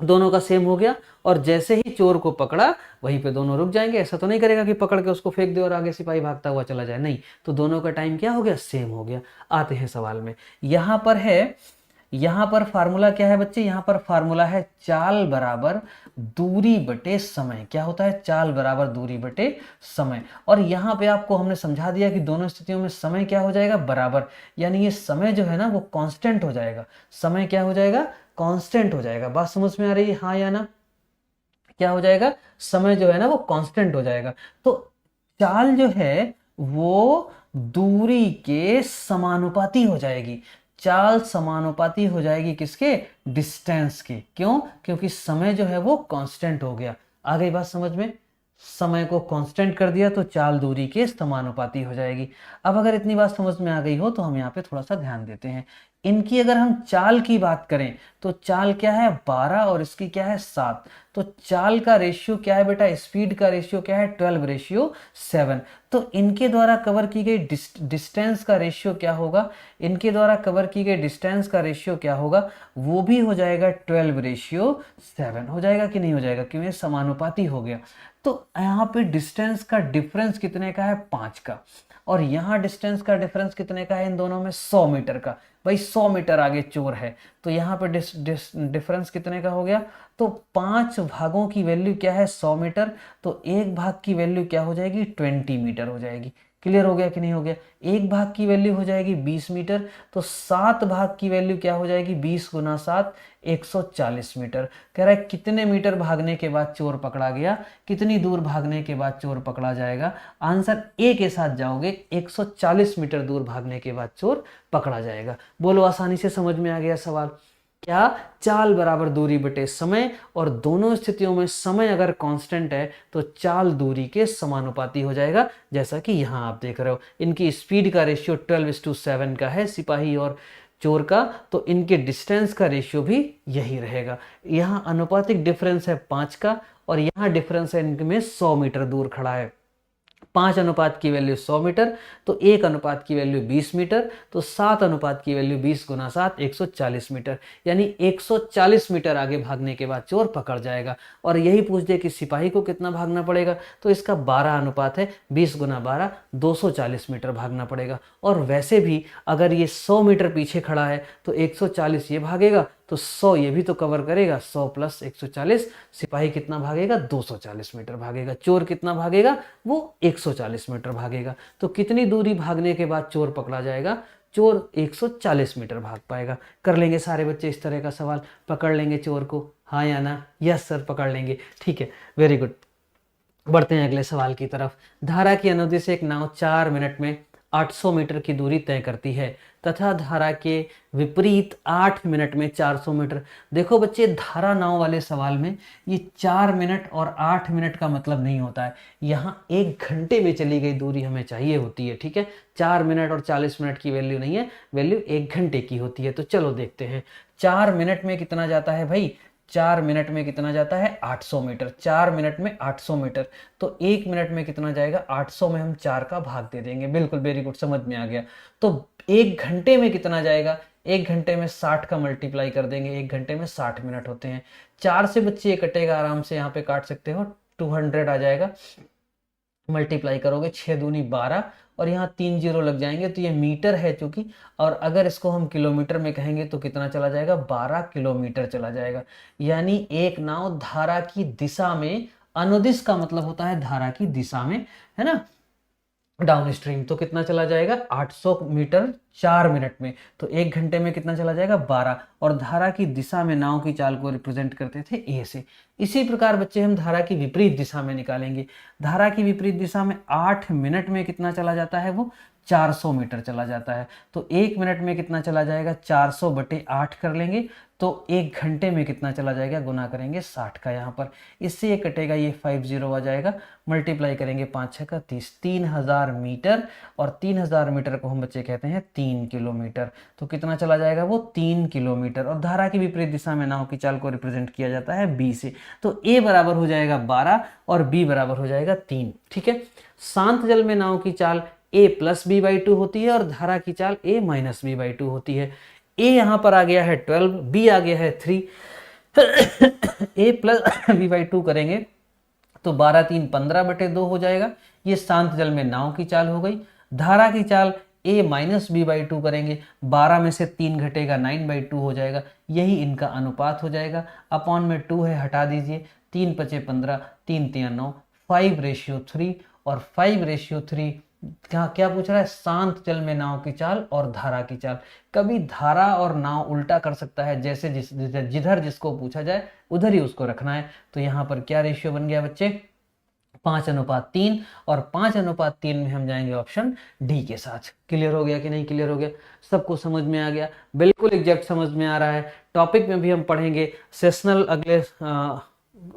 दोनों का सेम हो गया। और जैसे ही चोर को पकड़ा वहीं पे दोनों रुक जाएंगे। ऐसा तो नहीं करेगा कि पकड़ के उसको फेंक दे और आगे सिपाही भागता हुआ चला जाए, नहीं, तो दोनों का टाइम क्या हो गया? सेम हो गया। आते हैं सवाल में। यहां पर फार्मूला क्या है बच्चे? यहां पर फार्मूला है चाल बराबर दूरी बटे समय। क्या होता है? चाल बराबर दूरी बटे समय। और यहां पे आपको हमने समझा दिया कि दोनों स्थितियों में समय क्या हो जाएगा? बराबर। यानी ये समय जो है ना वो कांस्टेंट हो जाएगा। समय क्या हो जाएगा? कांस्टेंट हो जाएगा। बात समझ में आ रही है? हाँ या ना? क्या हो जाएगा? समय जो है ना वो कांस्टेंट हो जाएगा। तो चाल जो है वो दूरी के समानुपाती हो जाएगी। चाल समानुपाती हो जाएगी किसके? डिस्टेंस के। क्यों? क्योंकि समय जो है वो कांस्टेंट हो गया। आ गई बात समझ में? समय को कांस्टेंट कर दिया तो चाल दूरी के समानुपाती हो जाएगी। अब अगर इतनी बात समझ में आ गई हो तो हम यहाँ पे थोड़ा सा ध्यान देते हैं। इनकी अगर हम चाल की बात करें तो चाल क्या है? 12 और इसकी क्या है? 7। तो चाल का रेशियो क्या है बेटा? स्पीड का रेशियो क्या है? 12:7। तो इनके द्वारा कवर की गई डिस्टेंस का रेशियो क्या होगा? इनके द्वारा कवर की गई डिस्टेंस का रेशियो क्या होगा? वो भी हो जाएगा 12:7। हो जाएगा कि नहीं हो जाएगा? क्यों? ये समानुपाती हो गया। तो यहाँ पे डिस्टेंस का डिफरेंस कितने का है? 5 का। और यहाँ डिस्टेंस का डिफरेंस कितने का है इन दोनों में? 100 मीटर का। भाई 100 मीटर आगे चोर है तो यहाँ पे डिफरेंस कितने का हो गया? तो 5 भागों की वैल्यू क्या है? 100 मीटर। तो एक भाग की वैल्यू क्या हो जाएगी? 20 मीटर हो जाएगी। क्लियर हो गया कि नहीं हो गया? एक भाग की वैल्यू हो जाएगी 20 मीटर। तो 7 भाग की वैल्यू क्या हो जाएगी? 20 गुना 7, 140 मीटर। कह रहा है कितने मीटर भागने के बाद चोर पकड़ा गया? कितनी दूर भागने के बाद चोर पकड़ा जाएगा? आंसर ए के साथ जाओगे, 140 मीटर दूर भागने के बाद चोर पकड़ा जाएगा। बोलो, आसानी से समझ में आ गया सवाल? क्या? चाल बराबर दूरी बटे समय, और दोनों स्थितियों में समय अगर कांस्टेंट है तो चाल दूरी के समानुपाती हो जाएगा। जैसा कि यहां आप देख रहे हो, इनकी स्पीड का रेशियो 12:7 का है सिपाही और चोर का, तो इनके डिस्टेंस का रेशियो भी यही रहेगा। यहाँ अनुपातिक डिफरेंस है 5 का और यहाँ डिफरेंस है इनमें 100 मीटर दूर खड़ा है। 5 अनुपात की वैल्यू 100 मीटर, तो 1 अनुपात की वैल्यू 20 मीटर, तो 7 अनुपात की वैल्यू 20 गुना 7, 140 मीटर। यानी 140 मीटर आगे भागने के बाद चोर पकड़ जाएगा। और यही पूछ दे कि सिपाही को कितना भागना पड़ेगा, तो इसका 12 अनुपात है, 20 गुना 12, 240 मीटर भागना पड़ेगा। और वैसे भी अगर ये 100 मीटर पीछे खड़ा है तो 140 ये भागेगा तो 100 ये भी तो कवर करेगा, 100 प्लस 140, सिपाही कितना भागेगा, 240 मीटर भागेगा। चोर कितना भागेगा, वो 140 मीटर भागेगा। तो कितनी दूरी भागने के बाद चोर पकड़ा जाएगा, चोर 140 मीटर भाग पाएगा। कर लेंगे सारे बच्चे इस तरह का सवाल, पकड़ लेंगे चोर को, हाँ या ना? यस सर, पकड़ लेंगे। ठीक है, वेरी गुड। बढ़ते हैं अगले सवाल की तरफ। धारा की अनुमति से एक नाव 4 मिनट में 800 मीटर की दूरी तय करती है तथा धारा के विपरीत 8 मिनट में 400 मीटर। देखो बच्चे, धारा नाव वाले सवाल में ये 4 मिनट और 8 मिनट का मतलब नहीं होता है, यहाँ 1 घंटे में चली गई दूरी हमें चाहिए होती है। ठीक है, 4 मिनट और 40 मिनट की वैल्यू नहीं है, वैल्यू 1 घंटे की होती है। तो चलो देखते हैं 4 मिनट में कितना जाता है भाई, 4 मिनट में कितना जाता है, 800 मीटर। 4 मिनट में 800 मीटर, तो 1 मिनट में कितना जाएगा, 800 में हम 4 का भाग दे देंगे। बिल्कुल, वेरी गुड, समझ में आ गया। तो 1 घंटे में कितना जाएगा, 1 घंटे में 60 का मल्टीप्लाई कर देंगे, 1 घंटे में 60 मिनट होते हैं। 4 से बच्चे ये कटेगा, आराम से यहाँ पे काट सकते हो, 200 आ जाएगा। मल्टीप्लाई करोगे 6 दूनी 12 और यहाँ 3 जीरो लग जाएंगे, तो ये मीटर है चूंकि, और अगर इसको हम किलोमीटर में कहेंगे तो कितना चला जाएगा, 12 किलोमीटर चला जाएगा। यानी एक नाव धारा की दिशा में, अनुदिश का मतलब होता है धारा की दिशा में, है ना, डाउन स्ट्रीम, तो कितना चला जाएगा, 800 मीटर 4 मिनट में। तो 1 घंटे में कितना चला जाएगा, 12। और धारा की दिशा में नाव की चाल को रिप्रेजेंट करते थे ए से। इसी प्रकार बच्चे हम धारा की विपरीत दिशा में निकालेंगे। धारा की विपरीत दिशा में 8 मिनट में कितना चला जाता है, वो 400 मीटर चला जाता है। तो 1 मिनट में कितना चला जाएगा, 400 बटे 8 कर लेंगे, तो 1 घंटे में कितना चला जाएगा, गुना करेंगे 60 का यहाँ पर, इससे ये कटेगा, ये 50 आ जाएगा। मल्टीप्लाई करेंगे 5 6 का 30, 3000 मीटर, और 3000 मीटर को हम बच्चे कहते हैं 3 किलोमीटर। तो कितना चला जाएगा, वो 3 किलोमीटर। और धारा की विपरीत दिशा में नाव की चाल को रिप्रेजेंट किया जाता है बी से। तो ए बराबर हो जाएगा 12 और बी बराबर हो जाएगा 3। ठीक है, शांत जल में नाव की चाल a प्लस बी बाई 2 होती है और धारा की चाल a माइनस बी बाई 2 होती है। a यहाँ पर आ गया है 12, b आ गया है 3, a प्लस बी बाई 2 करेंगे तो 12 3 15 बटे 2 हो जाएगा। ये शांत जल में नाव की चाल हो गई। धारा की चाल a माइनस बी बाई 2 करेंगे, 12 में से 3 घटेगा, 9 बाई 2 हो जाएगा। यही इनका अनुपात हो जाएगा। अपॉन में 2 है, हटा दीजिए, 3 5 15, 3 3 9, 5:3, और 5:3 क्या क्या पूछ रहा है, शांत जल में नाव की चाल और धारा की चाल। कभी धारा और नाव उल्टा कर सकता है, जैसे जिधर जिसको पूछा जाए उधर ही उसको रखना है। तो यहाँ पर क्या रेशियो बन गया बच्चे, 5:3, और 5:3 में हम जाएंगे ऑप्शन डी के साथ। क्लियर हो गया कि नहीं क्लियर हो गया, सबको समझ में आ गया, बिल्कुल एग्जैक्ट समझ में आ रहा है। टॉपिक में भी हम पढ़ेंगे सेशनल, अगले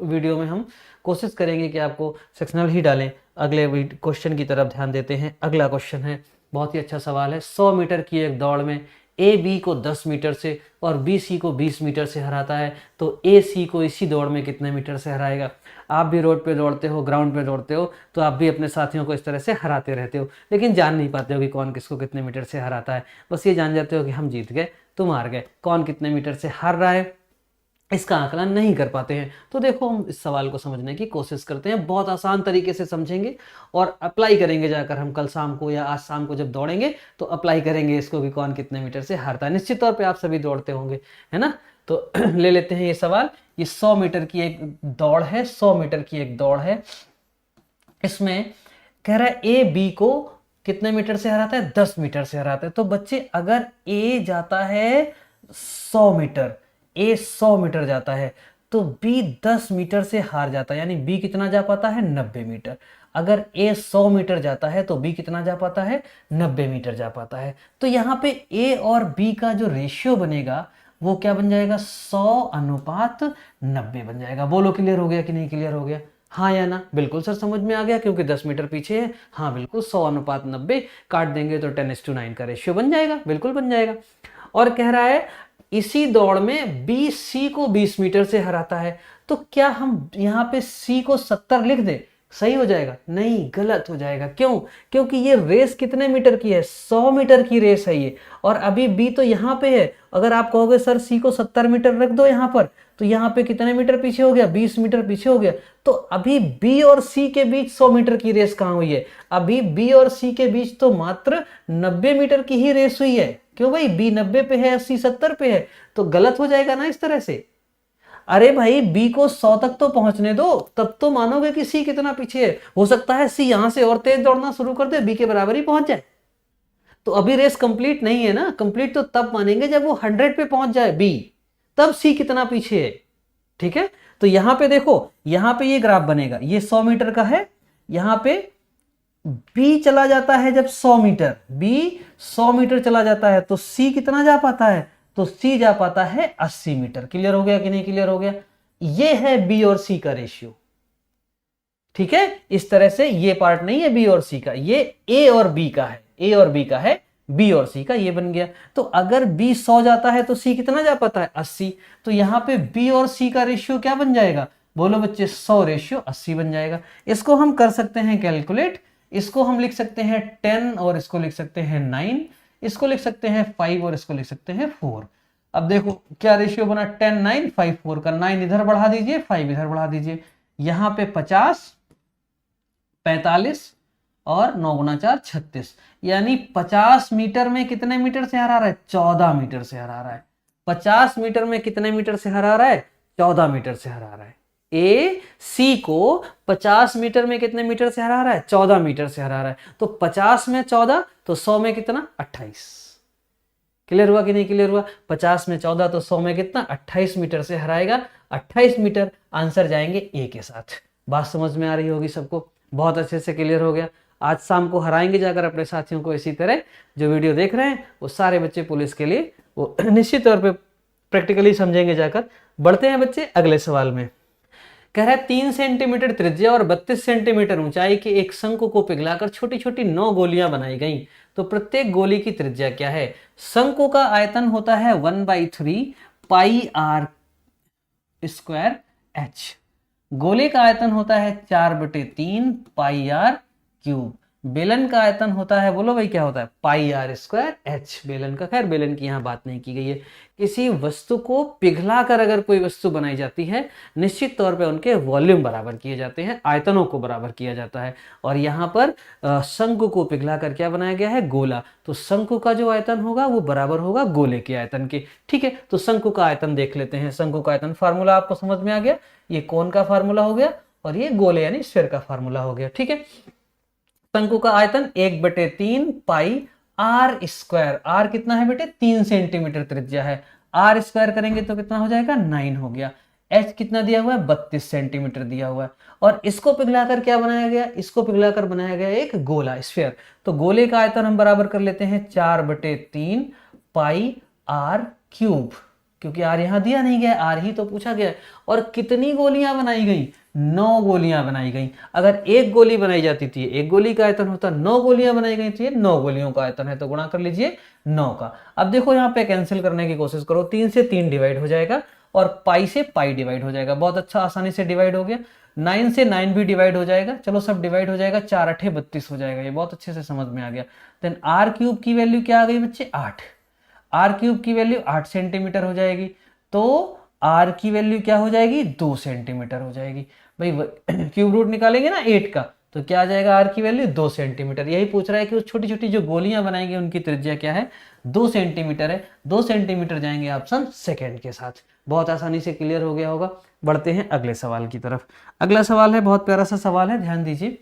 वीडियो में हम कोशिश करेंगे कि आपको सेक्शनल ही डालें। अगले क्वेश्चन की तरफ ध्यान देते हैं। अगला क्वेश्चन है, बहुत ही अच्छा सवाल है। 100 मीटर की एक दौड़ में ए बी को 10 मीटर से और बी सी को 20 मीटर से हराता है, तो ए सी को इसी दौड़ में कितने मीटर से हराएगा। आप भी रोड पे दौड़ते हो, ग्राउंड पे दौड़ते हो, तो आप भी अपने साथियों को इस तरह से हराते रहते हो, लेकिन जान नहीं पाते हो कि कौन किसको कितने मीटर से हराता है। बस ये जान जाते हो कि हम जीत गए, तुम हार गए। कौन कितने मीटर से हार रहा है इसका आकलन नहीं कर पाते हैं। तो देखो, हम इस सवाल को समझने की कोशिश करते हैं, बहुत आसान तरीके से समझेंगे और अप्लाई करेंगे। जाकर हम कल शाम को या आज शाम को जब दौड़ेंगे तो अप्लाई करेंगे इसको कि कौन कितने मीटर से हारता है। निश्चित तौर पे आप सभी दौड़ते होंगे, है ना। तो ले लेते हैं ये सवाल। ये 100 मीटर की एक दौड़ है, 100 मीटर की एक दौड़ है। इसमें कह रहा है ए बी को कितने मीटर से हराता है, 10 मीटर से हराता है। तो बच्चे, अगर ए जाता है 100 मीटर, ए 100 मीटर जाता है, तो बी 10 मीटर से हार जाता है, यानी बी कितना जा पाता है, 90 मीटर। अगर ए 100 मीटर जाता है तो बी कितना जा पाता है, 90 मीटर जा पाता है। तो यहाँ पे ए और बी का जो रेशियो बनेगा वो क्या बन जाएगा, 100:90 बन जाएगा। बोलो, क्लियर हो गया कि नहीं क्लियर हो गया, हाँ या ना। बिल्कुल सर, समझ में आ गया, क्योंकि 10 मीटर पीछे है। हाँ बिल्कुल, 100:90 काट देंगे तो 10:9 का रेशियो बन जाएगा, बिल्कुल बन जाएगा। और कह रहा है इसी दौड़ में बी सी को 20 मीटर से हराता है, तो क्या हम यहाँ पे सी को 70 लिख दें, सही हो जाएगा? नहीं, गलत हो जाएगा। क्यों? क्योंकि ये रेस कितने मीटर की है, 100 मीटर की रेस है ये, और अभी बी तो यहाँ पे है। अगर आप कहोगे सर सी को 70 मीटर रख दो यहाँ पर, तो तो यहाँ पे कितने मीटर पीछे हो गया, 20 मीटर पीछे हो गया। तो अभी बी और सी के बीच 100 मीटर की रेस कहां हुई है, अभी बी और सी के बीच तो मात्र 90 मीटर की ही रेस हुई है। क्यों भाई, बी 90 पे है, सी 70 पे है, तो गलत हो जाएगा ना इस तरह से। अरे भाई बी को 100 तक तो पहुंचने दो, तब तो मानोगे कि सी कितना पीछे है। हो सकता है सी यहां से और तेज दौड़ना शुरू कर दे, बी के बराबर ही पहुंच जाए। तो अभी रेस कंप्लीट नहीं है ना, कंप्लीट तो तब मानेंगे जब वो 100 पे पहुंच जाए बी, तब सी कितना पीछे है। ठीक है, तो यहां पे देखो, यहां पे ये ग्राफ बनेगा, ये 100 मीटर का है, यहां पे बी चला जाता है जब 100 मीटर, बी 100 मीटर चला जाता है तो सी कितना जा पाता है, तो सी जा पाता है 80 मीटर। क्लियर हो गया कि नहीं क्लियर हो गया। ये है बी और सी का रेशियो। ठीक है, इस तरह से ये पार्ट नहीं है बी और सी का, ये ए और बी का है, ए और बी का है, बी और सी का ये बन गया। तो अगर बी 100 जाता है तो सी कितना जा पाता है, 80। तो यहां पे बी और सी का रेशियो क्या बन जाएगा, बोलो बच्चे, 100 रेशियो 80 बन जाएगा। इसको हम कर सकते हैं कैलकुलेट, इसको हम लिख सकते हैं 10 और इसको लिख सकते हैं 9, इसको लिख सकते हैं 5 और इसको लिख सकते हैं 4। अब देखो क्या रेशियो बना, 10 9 5 4 का, 9 इधर बढ़ा दीजिए, 5 इधर बढ़ा दीजिए, यहां पे 50 45 और 9 गुना 4 36, यानी 50 मीटर में कितने मीटर से हरा रहा है, 14 मीटर से हरा रहा है। 50 मीटर में कितने मीटर से हरा रहा है, 14 मीटर से हरा रहा है। ए सी को 50 मीटर में कितने मीटर से हरा रहा है, 14 मीटर से हरा रहा है। तो 50 में 14 तो 100 में कितना, 28। क्लियर हुआ कि नहीं क्लियर हुआ, 50 में 14 तो 100 में कितना, 28 मीटर से हराएगा, 28 मीटर। आंसर जाएंगे ए के साथ। बात समझ में आ रही होगी सबको, बहुत अच्छे से क्लियर हो गया। आज शाम को हराएंगे जाकर अपने साथियों को। इसी तरह जो वीडियो देख रहे हैं वो सारे बच्चे पुलिस के लिए वो निश्चित तौर पे प्रैक्टिकली समझेंगे जाकर। बढ़ते हैं बच्चे अगले सवाल में। कह रहा है 3 सेंटीमीटर त्रिज्या और 32 सेंटीमीटर ऊंचाई के एक शंकु को पिघलाकर छोटी छोटी 9 गोलियां बनाई गई, तो प्रत्येक गोली की त्रिज्या क्या है। शंकु का आयतन होता है 1/3 पाई आर स्क्वायर एच, गोले का आयतन होता है 4/3 पाई आर क्यूब, बेलन का आयतन होता है, बोलो भाई क्या होता है, पाई आर स्क्वायर एच। बेलन का, खैर बेलन की यहाँ बात नहीं की गई है। किसी वस्तु को पिघलाकर अगर कोई वस्तु बनाई जाती है, निश्चित तौर पे उनके वॉल्यूम बराबर किए जाते हैं, आयतनों को बराबर किया जाता है। और यहाँ पर शंकु को पिघलाकर क्या बनाया गया है, गोला। तो शंकु का जो आयतन होगा वो बराबर होगा गोले के आयतन के। ठीक है, तो शंकु का आयतन देख लेते हैं। शंकु का आयतन फार्मूला आपको समझ में आ गया, ये कोन का फार्मूला हो गया और ये गोले यानी स्फीयर का फार्मूला हो गया। ठीक है, शंकु का आयतन 1/3 पाई आर स्क्वायर, आर कितना है बेटे, 3 सेंटीमीटर त्रिज्या है, आर स्क्वायर करेंगे तो कितना हो जाएगा, 9 हो गया। एच कितना दिया हुआ है, 32 सेंटीमीटर दिया हुआ है। और इसको पिघलाकर क्या बनाया गया, इसको पिघलाकर बनाया गया एक गोला, स्फीयर। तो गोले का आयतन हम बराबर कर लेते हैं 4/3 पाई आर क्यूब, क्योंकि आर यहां दिया नहीं गया, आर ही तो पूछा गया। और कितनी गोलियां बनाई गई, 9 गोलियां बनाई गई। अगर एक गोली बनाई जाती थी, एक गोली का आयतन होता, 9 गोलियां बनाई गई थी, 9 गोलियों का आयतन है, तो गुणा कर लीजिए 9 का। अब देखो यहाँ पे कैंसिल करने की कोशिश करो, 3 से 3 डिवाइड हो जाएगा और पाई से पाई डिवाइड हो जाएगा। बहुत अच्छा, आसानी से डिवाइड हो गया। 9 से 9 भी डिवाइड हो जाएगा, चलो सब डिवाइड हो जाएगा, 4 8 32 हो जाएगा। ये बहुत अच्छे से समझ में आ गया। देन आर क्यूब की वैल्यू क्या आ गई बच्चे, 8। आर क्यूब की वैल्यू 8 सेंटीमीटर हो जाएगी, तो आर की वैल्यू क्या हो जाएगी, 2 सेंटीमीटर हो जाएगी। भाई क्यूब रूट निकालेंगे ना 8 का, तो क्या आ जाएगा, आर की वैल्यू 2 सेंटीमीटर। यही पूछ रहा है कि उस छोटी छोटी जो गोलियां बनाएंगे उनकी त्रिज्या क्या है, 2 सेंटीमीटर है। 2 सेंटीमीटर जाएंगे ऑप्शन सेकंड के साथ। बहुत आसानी से क्लियर हो गया होगा। बढ़ते हैं अगले सवाल की तरफ। अगला सवाल है, बहुत प्यारा सा सवाल है, ध्यान दीजिए।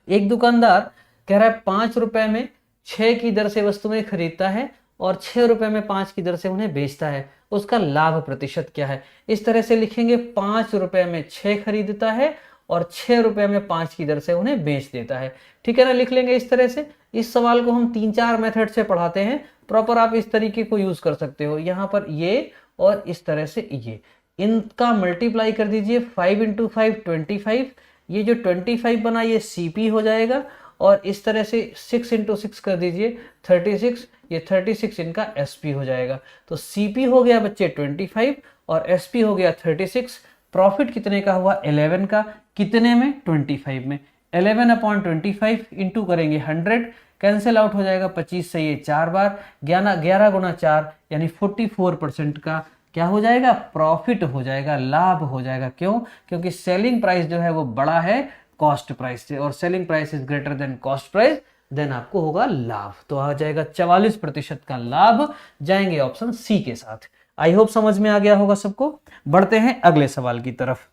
एक दुकानदार कह रहा है 5 रुपए में 6 की दर से वस्तुएं खरीदता है और 6 रुपए में 5 की दर से उन्हें बेचता है, उसका लाभ प्रतिशत क्या है। इस तरह से लिखेंगे, 5 रुपए में 6 खरीदता है और 6 रुपए में 5 की दर से उन्हें बेच देता है। ठीक है ना, लिख लेंगे इस तरह से। इस सवाल को हम 3-4 मेथड से पढ़ाते हैं, प्रॉपर आप इस तरीके को यूज कर सकते हो। यहाँ पर ये और इस तरह से ये, इनका मल्टीप्लाई कर दीजिए, 5 × 5 25। ये जो 25 बना ये सीपी हो जाएगा, और इस तरह से 6 × 6 कर दीजिए 36, ये 36 इनका एसपी हो जाएगा। तो सीपी हो गया बच्चे 25 और एसपी हो गया 36। प्रॉफिट कितने का हुआ, 11 का। कितने में, 25 में। 11/25 इंटू करेंगे 100, कैंसिल आउट हो जाएगा 25 से ये 4 बार, 11 × 4 यानी 44% का क्या हो जाएगा, प्रॉफिट हो जाएगा, लाभ हो जाएगा। क्यों, क्योंकि सेलिंग प्राइस जो है वो बड़ा है कॉस्ट प्राइस से, और selling price is greater than cost price, then आपको होगा लाभ। तो आ जाएगा 44% का लाभ, जाएंगे ऑप्शन सी के साथ। आई होप समझ में आ गया होगा सबको। बढ़ते हैं अगले सवाल की तरफ,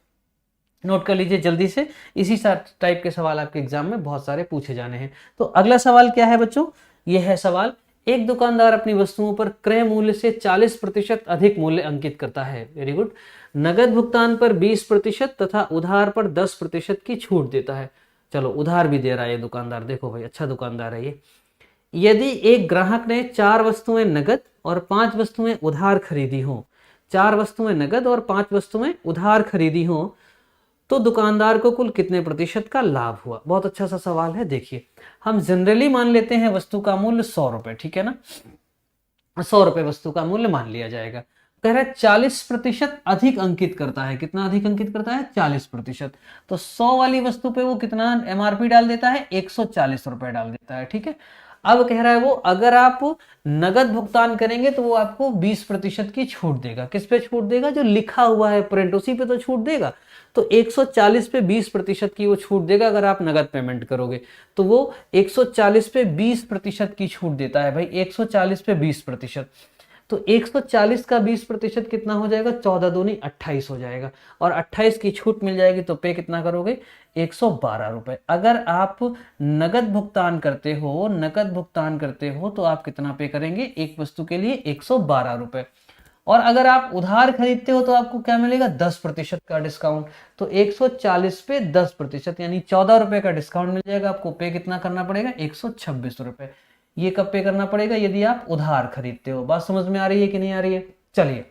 नोट कर लीजिए जल्दी से, इसी टाइप के सवाल आपके एग्जाम में बहुत सारे पूछे जाने हैं। तो अगला सवाल क्या है बच्चों, यह है सवाल, एक दुकानदार अपनी वस्तुओं पर क्रय मूल्य से 40% अधिक मूल्य अंकित करता है, वेरी गुड, नगद भुगतान पर 20% तथा उधार पर 10% की छूट देता है। चलो उधार भी दे रहा है ये दुकानदार, देखो भाई अच्छा दुकानदार है ये। यदि एक ग्राहक ने 4 वस्तुएं नगद और 5 वस्तुएं उधार खरीदी हो, 4 वस्तुएं नगद और 5 वस्तुएं उधार खरीदी हो, तो दुकानदार को कुल कितने प्रतिशत का लाभ हुआ। बहुत अच्छा सा सवाल है। देखिए हम जनरली मान लेते हैं वस्तु का मूल्य 100 रुपए, ठीक है ना, 100 रुपए वस्तु का मूल्य मान लिया जाएगा। कह रहा है 40% अधिक अंकित करता है, कितना अधिक अंकित करता है, 40%। तो 100 वाली वस्तु पे वो कितना एमआरपी डाल देता है, 140 रुपए डाल देता है, ठीक है। अब कह रहा है वो अगर आप नगद भुगतान करेंगे तो वो आपको 20% की छूट देगा। किस पे छूट देगा, जो लिखा हुआ है प्रिंट उसी पे तो छूट देगा। तो 140 पे 20% की वो छूट देगा अगर आप नगद पेमेंट करोगे, तो वो 140 पे 20% की छूट देता है भाई, 140 पे 20%। तो 140 का 20% कितना हो जाएगा, 14 दूनी 28 हो जाएगा, और 28 की छूट मिल जाएगी तो पे कितना करोगे, 112 रुपए। अगर आप नगद भुगतान करते हो, नगद भुगतान करते हो तो आप कितना पे करेंगे, एक वस्तु के लिए 112 रुपए। और अगर आप उधार खरीदते हो तो आपको क्या मिलेगा, 10% का डिस्काउंट। तो 140 पे 10% यानी 14 रुपए का डिस्काउंट मिल जाएगा आपको। पे कितना करना पड़ेगा, 126 रुपए। ये कब पे करना पड़ेगा, यदि आप उधार खरीदते हो। बात समझ में आ रही है कि नहीं आ रही है। चलिए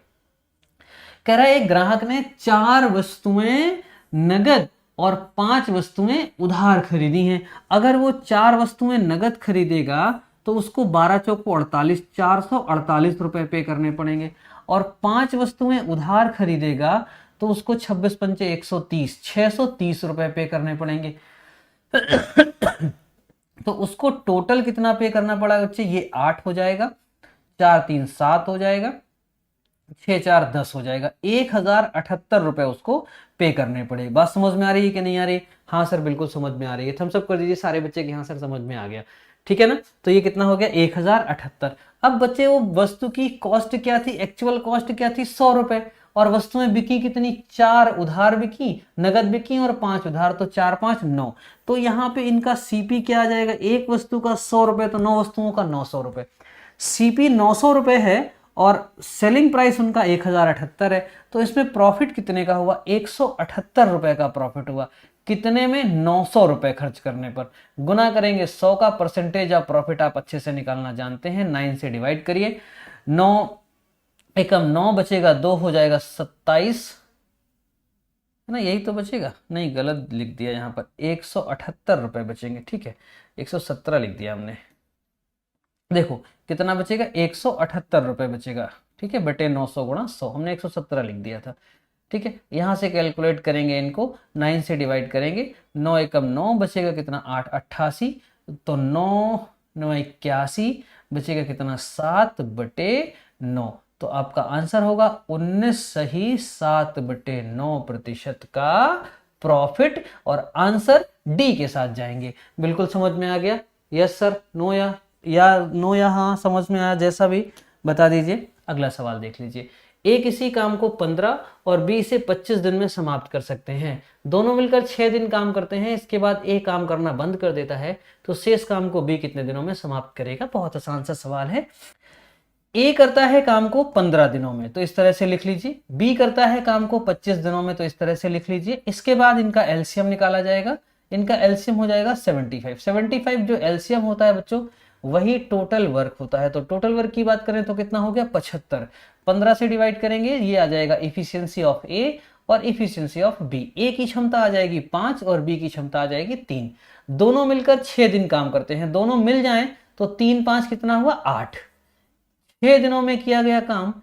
कह रहा है एक ग्राहक ने 4 वस्तुएं नगद और 5 वस्तुएं उधार खरीदी हैं। अगर वो 4 वस्तुएं नगद खरीदेगा तो उसको 12 चौको 48, 448 रुपए पे करने पड़ेंगे। और 5 वस्तुएं उधार खरीदेगा तो उसको 26 पंचे 130, 630 रुपए पे करने पड़ेंगे। तो उसको टोटल कितना पे करना पड़ा बच्चे, ये 8 हो जाएगा, 4 3 7 हो जाएगा, 6 4 10 हो जाएगा, 1078 रुपए उसको पे करने पड़े। बात समझ में आ रही है कि नहीं आ रही। हाँ सर बिल्कुल समझ में आ रही है, थम्स अप कर दीजिए सारे बच्चे की हाँ सर समझ में आ गया, ठीक है ना। तो ये कितना हो गया, 1078। अब बच्चे वो वस्तु की कॉस्ट क्या थी, एक्चुअल कॉस्ट क्या थी, 100 रुपए, और वस्तुएं बिकी कितनी, 4 उधार बिकी, नगद बिकी और 5 उधार, तो 4 5 9। तो यहाँ पे इनका सीपी क्या आ जाएगा, एक वस्तु का 100 रुपए तो 9 वस्तुओं का 900 रुपए। सीपी 900 रुपए है और सेलिंग प्राइस उनका 1078 है। तो इसमें प्रॉफिट कितने का हुआ, 178 रुपए का प्रॉफिट हुआ। कितने में, 900 रुपए खर्च करने पर। गुना करेंगे 100 का, परसेंटेज ऑफ प्रॉफिट आप अच्छे से निकालना जानते हैं, 9 से डिवाइड करिए, 9 एकम 9 बचेगा, 2 हो जाएगा 27, है ना, यही तो बचेगा, नहीं गलत लिख दिया यहाँ पर, 178 रुपए बचेंगे, ठीक है, 117 लिख दिया हमने। देखो कितना बचेगा, 178 रुपए बचेगा, ठीक है, बटे 900 गुणा 100, हमने 117 लिख दिया था, ठीक है। यहां से कैलकुलेट करेंगे, इनको 9 से डिवाइड करेंगे, 9 एकम 9 बचेगा कितना, 8 88, तो 9 9 81 बचेगा कितना, 7 बटे 9। तो आपका आंसर होगा 19 सही, 7 बटे 9% का प्रॉफिट, और आंसर डी के साथ जाएंगे। बिल्कुल समझ में आ गया, यस सर, नो या नो या हाँ, समझ में आया, जैसा भी बता दीजिए। अगला सवाल देख लीजिए, ए किसी काम को 15 और बी इसे 25 दिन में समाप्त कर सकते हैं। दोनों मिलकर 6 दिन काम करते हैं, इसके बाद ए काम करना बंद कर देता है, तो शेष काम को बी कितने दिनों में समाप्त करेगा। बहुत आसान सा सवाल है। ए करता है काम को 15 दिनों में, तो इस तरह से लिख लीजिए। बी करता है काम को 25 दिनों में, तो इस तरह से लिख लीजिए। इसके बाद इनका एलसीएम निकाला जाएगा, इनका एलसीएम हो जाएगा 75। 75 जो एलसीएम होता है बच्चों, वही टोटल वर्क होता है। तो टोटल वर्क की बात करें तो कितना हो गया, 75। 15 से डिवाइड करेंगे, ये आ जाएगा इफिशियंसी ऑफ ए और इफिशियंसी ऑफ बी। ए की क्षमता आ जाएगी 5 और बी की क्षमता आ जाएगी 3। दोनों मिलकर 6 दिन काम करते हैं, दोनों मिल जाएं तो 3 5 कितना हुआ, 8। 6 दिनों में किया गया काम,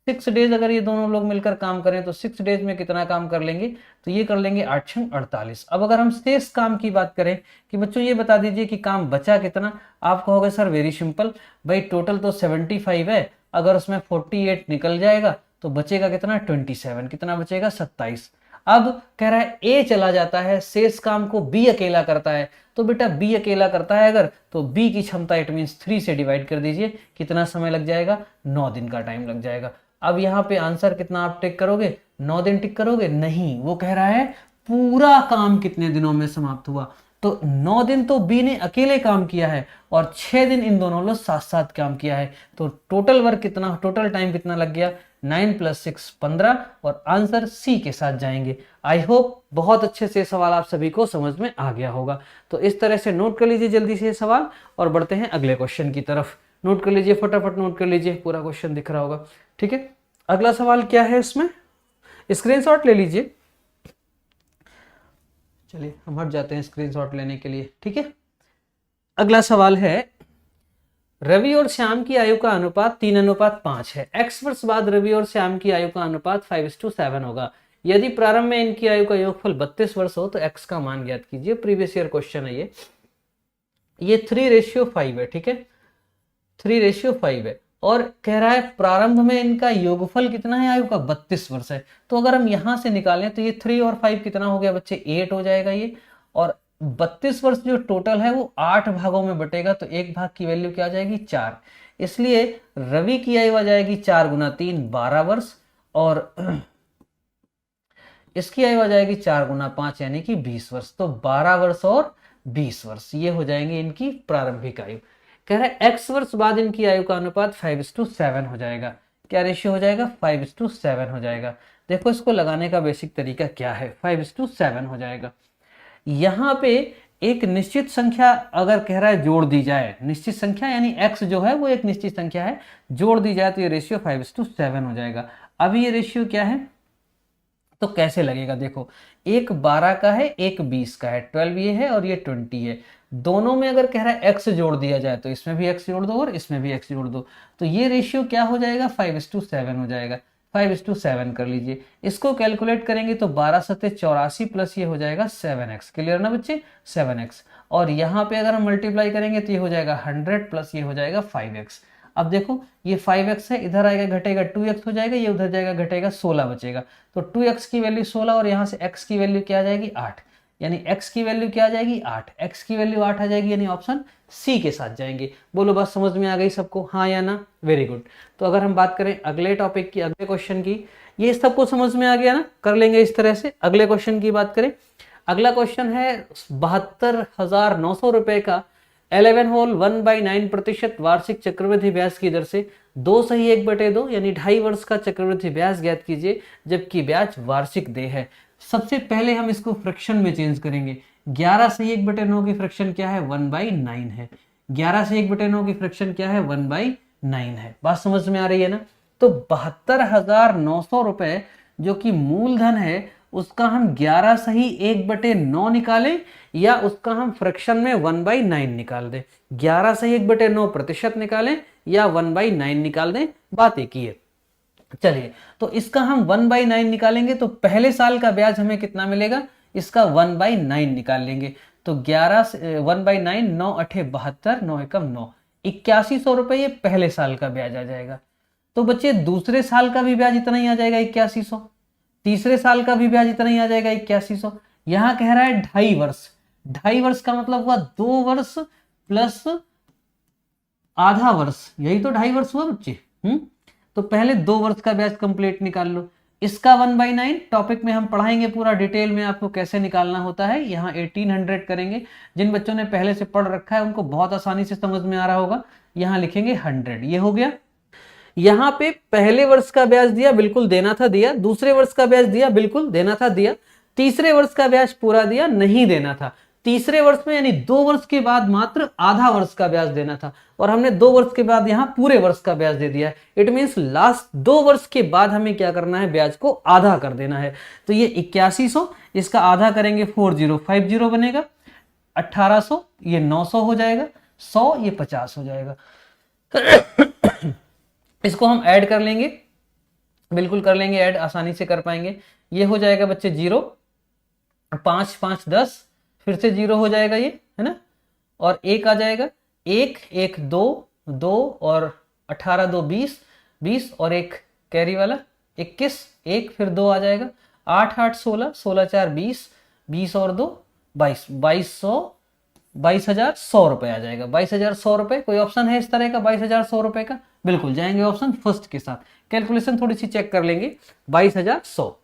6 डेज अगर ये दोनों लोग मिलकर काम करें तो 6 डेज में कितना काम कर लेंगे, तो ये कर लेंगे 8 6 48। अब अगर हम शेष काम की बात करें कि बच्चों ये बता दीजिए कि काम बचा कितना, आप कहोगे सर वेरी सिंपल, भाई टोटल तो 75 है, अगर उसमें 48 निकल जाएगा तो बचेगा कितना 27, कितना बचेगा 27। अब कह रहा है ए चला जाता है, शेष काम को बी अकेला करता है, तो बेटा बी अकेला करता है अगर, तो बी की क्षमता इट मीन्स 3 से डिवाइड कर दीजिए, कितना समय लग जाएगा 9 दिन का टाइम लग जाएगा। अब यहाँ पे आंसर कितना आप टिक करोगे, 9 दिन टिक करोगे, नहीं, वो कह रहा है पूरा काम कितने दिनों में समाप्त हुआ, तो 9 दिन तो बी ने अकेले काम किया है और 6 दिन इन दोनों ने साथ साथ काम किया है, तो टोटल वर्क कितना, टोटल टाइम कितना लग गया 9 + 6 15, और आंसर सी के साथ जाएंगे। आई होप बहुत अच्छे से सवाल आप सभी को समझ में आ गया होगा। तो इस तरह से नोट कर लीजिए जल्दी से सवाल और बढ़ते हैं अगले क्वेश्चन की तरफ। नोट कर लीजिए, फटाफट नोट कर लीजिए, पूरा क्वेश्चन दिख रहा होगा। ठीक है, अगला सवाल क्या है, इसमें स्क्रीनशॉट ले लीजिए। चलिए हम हट जाते हैं स्क्रीनशॉट लेने के लिए। ठीक है, अगला सवाल है, रवि और श्याम की आयु का अनुपात 3:5 है। x वर्ष बाद रवि और श्याम की आयु का अनुपात 5:7 होगा। यदि प्रारंभ में इनकी आयु का योगफल 32 वर्ष हो तो x का मान ज्ञात कीजिए। प्रीवियस ईयर क्वेश्चन है ये 3:5 है। ठीक है, 3:5 है और कह रहा है प्रारंभ में इनका योगफल कितना है, आयु का 32 वर्ष है। तो अगर हम यहां से निकालें तो ये 3 और 5 कितना हो गया बच्चे, 8 हो जाएगा ये, और 32 वर्ष जो टोटल है वो 8 भागों में बटेगा, तो एक भाग की वैल्यू क्या आ जाएगी 4। इसलिए रवि की आयु आ जाएगी 4 × 3 12 वर्ष, और इसकी आयु आ जाएगी 4 × 5 यानी कि 20 वर्ष। तो 12 वर्ष और 20 वर्ष ये हो जाएंगे इनकी प्रारंभिक आयु। कह रहा है x वर्ष बाद इनकी आयु का अनुपात 5:7 हो जाएगा। क्या रेशियो हो जाएगा, 5:7 हो जाएगा। देखो इसको लगाने का बेसिक तरीका क्या है, 5:7 हो जाएगा। यहाँ पे एक निश्चित संख्या अगर कह रहा है जोड़ दी जाए, निश्चित संख्या यानी x जो है वो एक निश्चित संख्या है, जोड़ दी जाए तो ये रेशियो 5:7 हो जाएगा। अभी ये रेशियो क्या है, तो कैसे लगेगा, देखो एक 12 का है, एक 20 का है, 12 ये है और ये 20 है। दोनों में अगर कह रहा है x जोड़ दिया जाए तो इसमें भी x जोड़ दो और इसमें भी x जोड़ दो, तो ये रेशियो क्या हो जाएगा 5:7 हो जाएगा। 5:7 कर लीजिए, इसको कैलकुलेट करेंगे तो 12 सत्ते 84 प्लस ये हो जाएगा 7x। क्लियर ना बच्चे, 7x। और यहाँ पे अगर हम मल्टीप्लाई करेंगे तो ये हो जाएगा 100 प्लस ये हो जाएगा 5x। अब देखो ये 5x है, इधर आएगा घटेगा 2x हो जाएगा, ये उधर जाएगा घटेगा 16 बचेगा, तो 2x की वैल्यू 16 और यहाँ से x की वैल्यू क्या आ जाएगी 8, यानी x की वैल्यू क्या आ जाएगी 8, x की वैल्यू 8 आ जाएगी, यानी ऑप्शन सी के साथ जाएंगे। बोलो बात समझ में आ गई सबको, हाँ या ना, वेरी गुड। तो अगर हम बात करें अगले टॉपिक की, अगले क्वेश्चन की, ये सबको समझ में आ गया ना, कर लेंगे इस तरह से। अगले क्वेश्चन की बात करें, अगला क्वेश्चन है 72,900 रुपए का 11 होल 1/9% वार्षिक चक्रवृद्धि ब्याज की दर से 2 सही 1/2 यानी 2.5 वर्ष का चक्रवृद्धि ब्याज ज्ञात कीजिए जबकि ब्याज वार्षिक देय है। सबसे पहले हम इसको फ्रैक्शन में चेंज करेंगे। 11 सही 1/9 की फ्रैक्शन क्या है 1/9 है। 11 सही 1/9 की फ्रैक्शन क्या है 1/9 है। बात समझ में आ रही है ना। तो 72,900 रुपए जो कि मूलधन है उसका हम 11 सही 1/9 निकालें या उसका हम फ्रैक्शन में 1/9 निकाल दें। 11 सही 1/9 प्रतिशत निकालें या 1/9 निकाल दें, बात एक ही है। चलिए तो इसका हम 1/9 निकालेंगे तो पहले साल का ब्याज हमें कितना मिलेगा, इसका 1/9 निकाल लेंगे। तो 11 1/9 9 8 72 9 एकम 9 8100 रुपए ये पहले साल का ब्याज आ जाएगा। तो बच्चे दूसरे साल का भी ब्याज इतना ही आ जाएगा 8100, तीसरे साल का भी ब्याज इतना ही आ जाएगा 8100। यहां कह रहा है 2.5 वर्ष, 2.5 वर्ष का मतलब हुआ 2 वर्ष प्लस आधा वर्ष, यही तो 2.5 वर्ष हुआ बच्चे। तो पहले 2 वर्ष का ब्याज कंप्लीट निकाल लो। इसका 1/9 टॉपिक में हम पढ़ाएंगे पूरा डिटेल में आपको कैसे निकालना होता है। यहाँ 1800 करेंगे, जिन बच्चों ने पहले से पढ़ रखा है उनको बहुत आसानी से समझ में आ रहा होगा। यहाँ लिखेंगे 100, ये हो गया। यहाँ पे पहले वर्ष का ब्याज दिया, बिल्कुल देना था दिया। दूसरे वर्ष का ब्याज दिया, बिल्कुल देना था दिया। तीसरे वर्ष का ब्याज पूरा दिया, नहीं देना था। तीसरे वर्ष में यानी 2 वर्ष के बाद मात्र आधा वर्ष का ब्याज देना था और हमने 2 वर्ष के बाद यहाँ पूरे वर्ष का ब्याज दे दिया है। इट मींस लास्ट 2 वर्ष के बाद हमें क्या करना है, ब्याज को आधा कर देना है। तो ये 8100, इसका आधा करेंगे 4050 बनेगा। 1800 ये 900 हो जाएगा। 100 ये 50 हो जाएगा। इसको हम ऐड कर लेंगे, बिल्कुल कर लेंगे ऐड, आसानी से कर पाएंगे। ये हो जाएगा बच्चे 0, 5 5 10, फिर से 0 हो जाएगा ये, है ना। और 1 आ जाएगा, 1 1 2 2 और 18 2 20 20 और एक कैरी वाला 21, एक फिर 2 आ जाएगा, 8 8 16, 16 4 20, 20 और 2 22, 22,100 रुपए आ जाएगा। 22,100 रुपए। कोई ऑप्शन है इस तरह का 22,100 रुपए का? बिल्कुल जाएंगे ऑप्शन फर्स्ट के साथ। कैलकुलेशन थोड़ी सी चेक कर लेंगे। 22,100,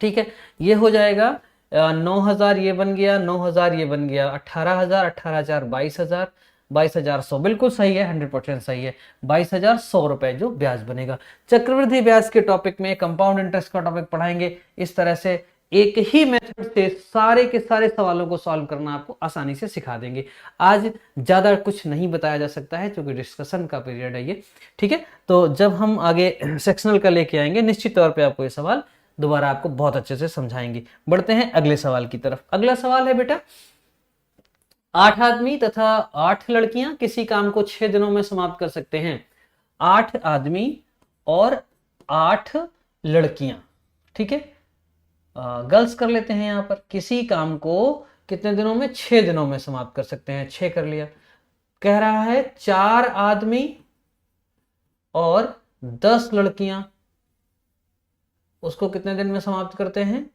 ठीक है। ये हो जाएगा 9,000, ये बन गया 9,000, ये बन गया 18,000, 18,000 22,000, 22,100 बिल्कुल सही है, 100% सही है। 22,100 रुपए जो ब्याज बनेगा। चक्रवृद्धि ब्याज के टॉपिक में कंपाउंड इंटरेस्ट का टॉपिक पढ़ाएंगे। इस तरह से एक ही मेथड से सारे के सारे सवालों को सॉल्व करना आपको आसानी से सिखा देंगे। आज ज्यादा कुछ नहीं बताया जा सकता है क्योंकि डिस्कशन का पीरियड है ये, ठीक है। तो जब हम आगे सेक्शनल का लेके आएंगे निश्चित तौर पे आपको ये सवाल दोबारा आपको बहुत अच्छे से समझाएंगे। बढ़ते हैं अगले सवाल की तरफ। अगला सवाल है बेटा, 8 आदमी तथा 8 लड़कियां किसी काम को 6 दिनों में समाप्त कर सकते हैं। 8 आदमी और 8 लड़कियां, ठीक है। गर्ल्स कर लेते हैं यहां पर। किसी काम को कितने दिनों में? 6 दिनों में समाप्त कर सकते हैं। 6 कर लिया। कह रहा है 4 आदमी और 10 लड़कियां उसको कितने दिन में समाप्त करते हैं?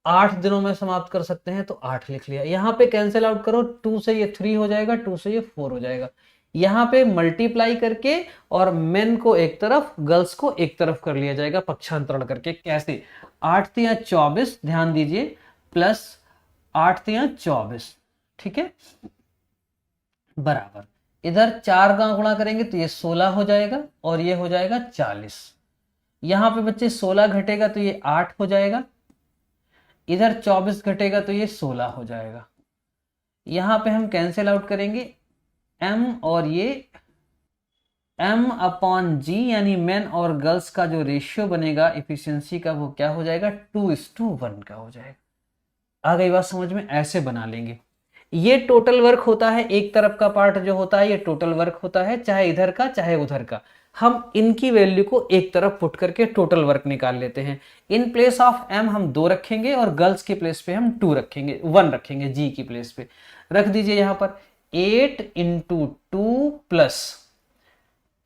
8 दिनों में समाप्त कर सकते हैं। तो 8 लिख लिया। यहां पे कैंसिल आउट करो, 2 से ये 3 हो जाएगा, 2 से ये 4 हो जाएगा। यहां पे मल्टीप्लाई करके और मेन को एक तरफ, गर्ल्स को एक तरफ कर लिया जाएगा पक्षांतरण करके। कैसे? 8 तिया 24, ध्यान दीजिए, प्लस 8 तिया 24, ठीक है, बराबर। इधर 4 का गुणा करेंगे तो ये 16 हो जाएगा और ये हो जाएगा 40। यहां पे बच्चे 16 घटेगा तो ये 8 हो जाएगा, इधर 24 घटेगा तो ये 16 हो जाएगा। यहां पे हम कैंसिल आउट करेंगे, m और ये m अपॉन g यानी मेन और गर्ल्स का जो रेशियो बनेगा इफिशियंसी का वो क्या हो जाएगा? 2:1 का हो जाएगा। आ गई बात समझ में? ऐसे बना लेंगे। ये टोटल वर्क होता है, एक तरफ का पार्ट जो होता है ये टोटल वर्क होता है, चाहे इधर का चाहे उधर का। हम इनकी वैल्यू को एक तरफ पुट करके टोटल वर्क निकाल लेते हैं। इन प्लेस ऑफ m हम 2 रखेंगे और गर्ल्स की प्लेस पे हम 2 रखेंगे, 1 रखेंगे जी की प्लेस पे। रख दीजिए यहां पर 8 इंटू 2 प्लस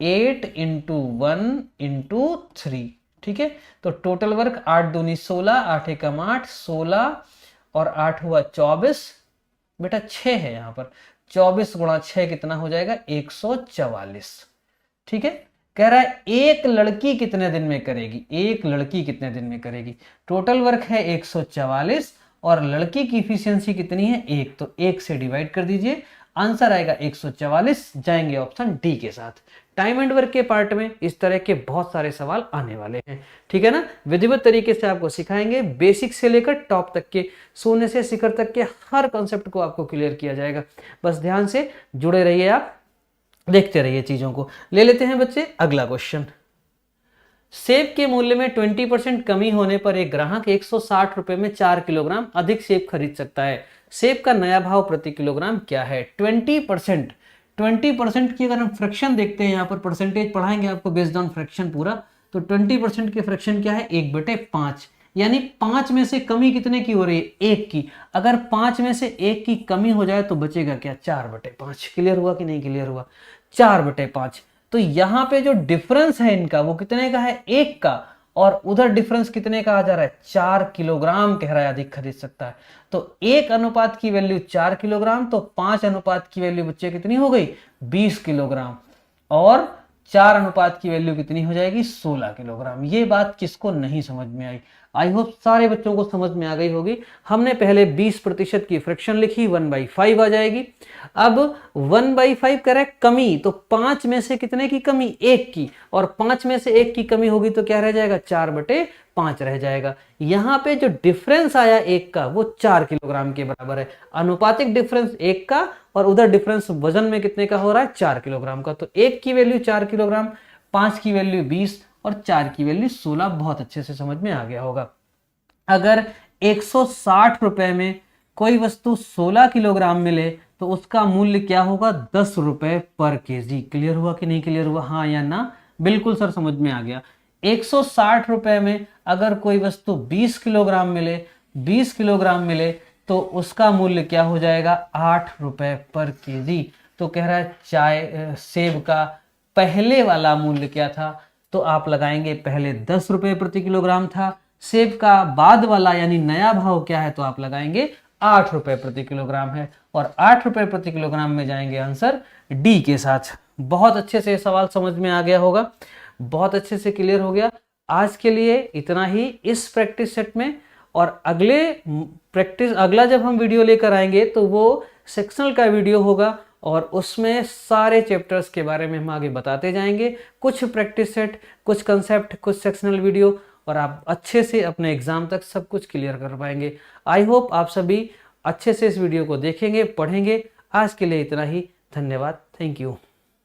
8 इंटू 1 इंटू 3, ठीक है। तो टोटल वर्क 8 दूनी 16, 8 एकम 8, 16 और 8 हुआ 24। बेटा 6 है यहां पर, 24 गुणा 6 कितना हो जाएगा? 144, ठीक है। कह रहा है एक लड़की कितने दिन में करेगी? एक लड़की कितने दिन में करेगी? टोटल वर्क है 144 और लड़की की इफिशियंसी कितनी है? 1, तो 1 से डिवाइड कर दीजिए, आंसर आएगा 144। जाएंगे ऑप्शन डी के साथ। टाइम एंड वर्क के पार्ट में इस तरह के बहुत सारे सवाल आने वाले हैं, ठीक है ना। विधिवत तरीके से आपको सिखाएंगे, बेसिक से लेकर टॉप तक के, शून्य से शिखर तक के हर कॉन्सेप्ट को आपको क्लियर किया जाएगा। बस ध्यान से जुड़े रहिए, आप देखते रहिए चीजों को। ले लेते हैं बच्चे अगला क्वेश्चन। सेब के मूल्य में 20% कमी होने पर एक ग्राहक 160 रुपए में 4 किलोग्राम अधिक सेब खरीद सकता है। सेब का नया भाव प्रति किलोग्राम क्या है? 20%। 20% की अगर हम फ्रैक्शन देखते हैं, यहाँ पर परसेंटेज पढ़ाएंगे आपको बेस्ड ऑन फ्रैक्शन पूरा। तो 20% की फ्रैक्शन क्या है? 1/5, यानी 5 में से कमी कितने की हो रही है? 1 की। अगर 5 में से 1 की कमी हो जाए तो बचेगा क्या? 4/5। क्लियर हुआ कि नहीं क्लियर हुआ? 4/5। तो यहां पे जो डिफरेंस है इनका वो कितने का है? 1 का। और उधर डिफरेंस कितने का आ जा रहा है? 4 किलोग्राम कह रहा है अधिक खरीद सकता है। तो 1 अनुपात की वैल्यू 4 किलोग्राम, तो 5 अनुपात की वैल्यू बच्चे कितनी हो गई? 20 किलोग्राम। और 4 अनुपात की वैल्यू कितनी हो जाएगी? 16 किलोग्राम। ये बात किसको नहीं समझ में आई? आई होप सारे बच्चों को समझ में आ गई होगी। हमने पहले 20% की फ्रैक्शन लिखी, 1/5 आ जाएगी। अब 1/5 करे कमी, तो 5 में से कितने की कमी? 1 की। और 5 में से 1 की कमी होगी तो क्या रह जाएगा? 4/5 रह जाएगा। यहां पे जो डिफरेंस आया 1 का वो 4 किलोग्राम के बराबर है। अनुपातिक डिफरेंस 1 का और उधर डिफरेंस वजन में कितने का हो रहा है? 4 किलोग्राम का। तो 1 की वैल्यू 4 किलोग्राम, 5 की वैल्यू 20 और 4 की वैल्यू 16। बहुत अच्छे से समझ में आ गया होगा। अगर 160 रुपए में कोई वस्तु 16 किलोग्राम मिले तो उसका मूल्य क्या होगा? 10 रुपए पर केजी। क्लियर हुआ कि नहीं क्लियर हुआ? हाँ या ना? बिल्कुल सर समझ में आ गया। 160 रुपए में अगर कोई वस्तु 20 किलोग्राम मिले, 20 किलोग्राम मिले तो उसका मूल्य क्या हो जाएगा? 8 रुपए पर केजी। तो कह रहा है सेब का पहले वाला मूल्य क्या था, तो आप लगाएंगे पहले 10 रुपए प्रति किलोग्राम था। सेब का बाद वाला यानी नया भाव क्या है, तो आप लगाएंगे 8 रुपए प्रति किलोग्राम है, और 8 रुपए प्रति किलोग्राम में जाएंगे आंसर डी के साथ। बहुत अच्छे से सवाल समझ में आ गया होगा, बहुत अच्छे से क्लियर हो गया। आज के लिए इतना ही इस प्रैक्टिस सेट में, और अगला जब हम वीडियो लेकर आएंगे तो वो सेक्शनल का वीडियो होगा, और उसमें सारे चैप्टर्स के बारे में हम आगे बताते जाएंगे, कुछ प्रैक्टिस सेट, कुछ कंसेप्ट, कुछ सेक्शनल वीडियो, और आप अच्छे से अपने एग्जाम तक सब कुछ क्लियर कर पाएंगे। आई होप आप सभी अच्छे से इस वीडियो को देखेंगे, पढ़ेंगे। आज के लिए इतना ही, धन्यवाद, थैंक यू।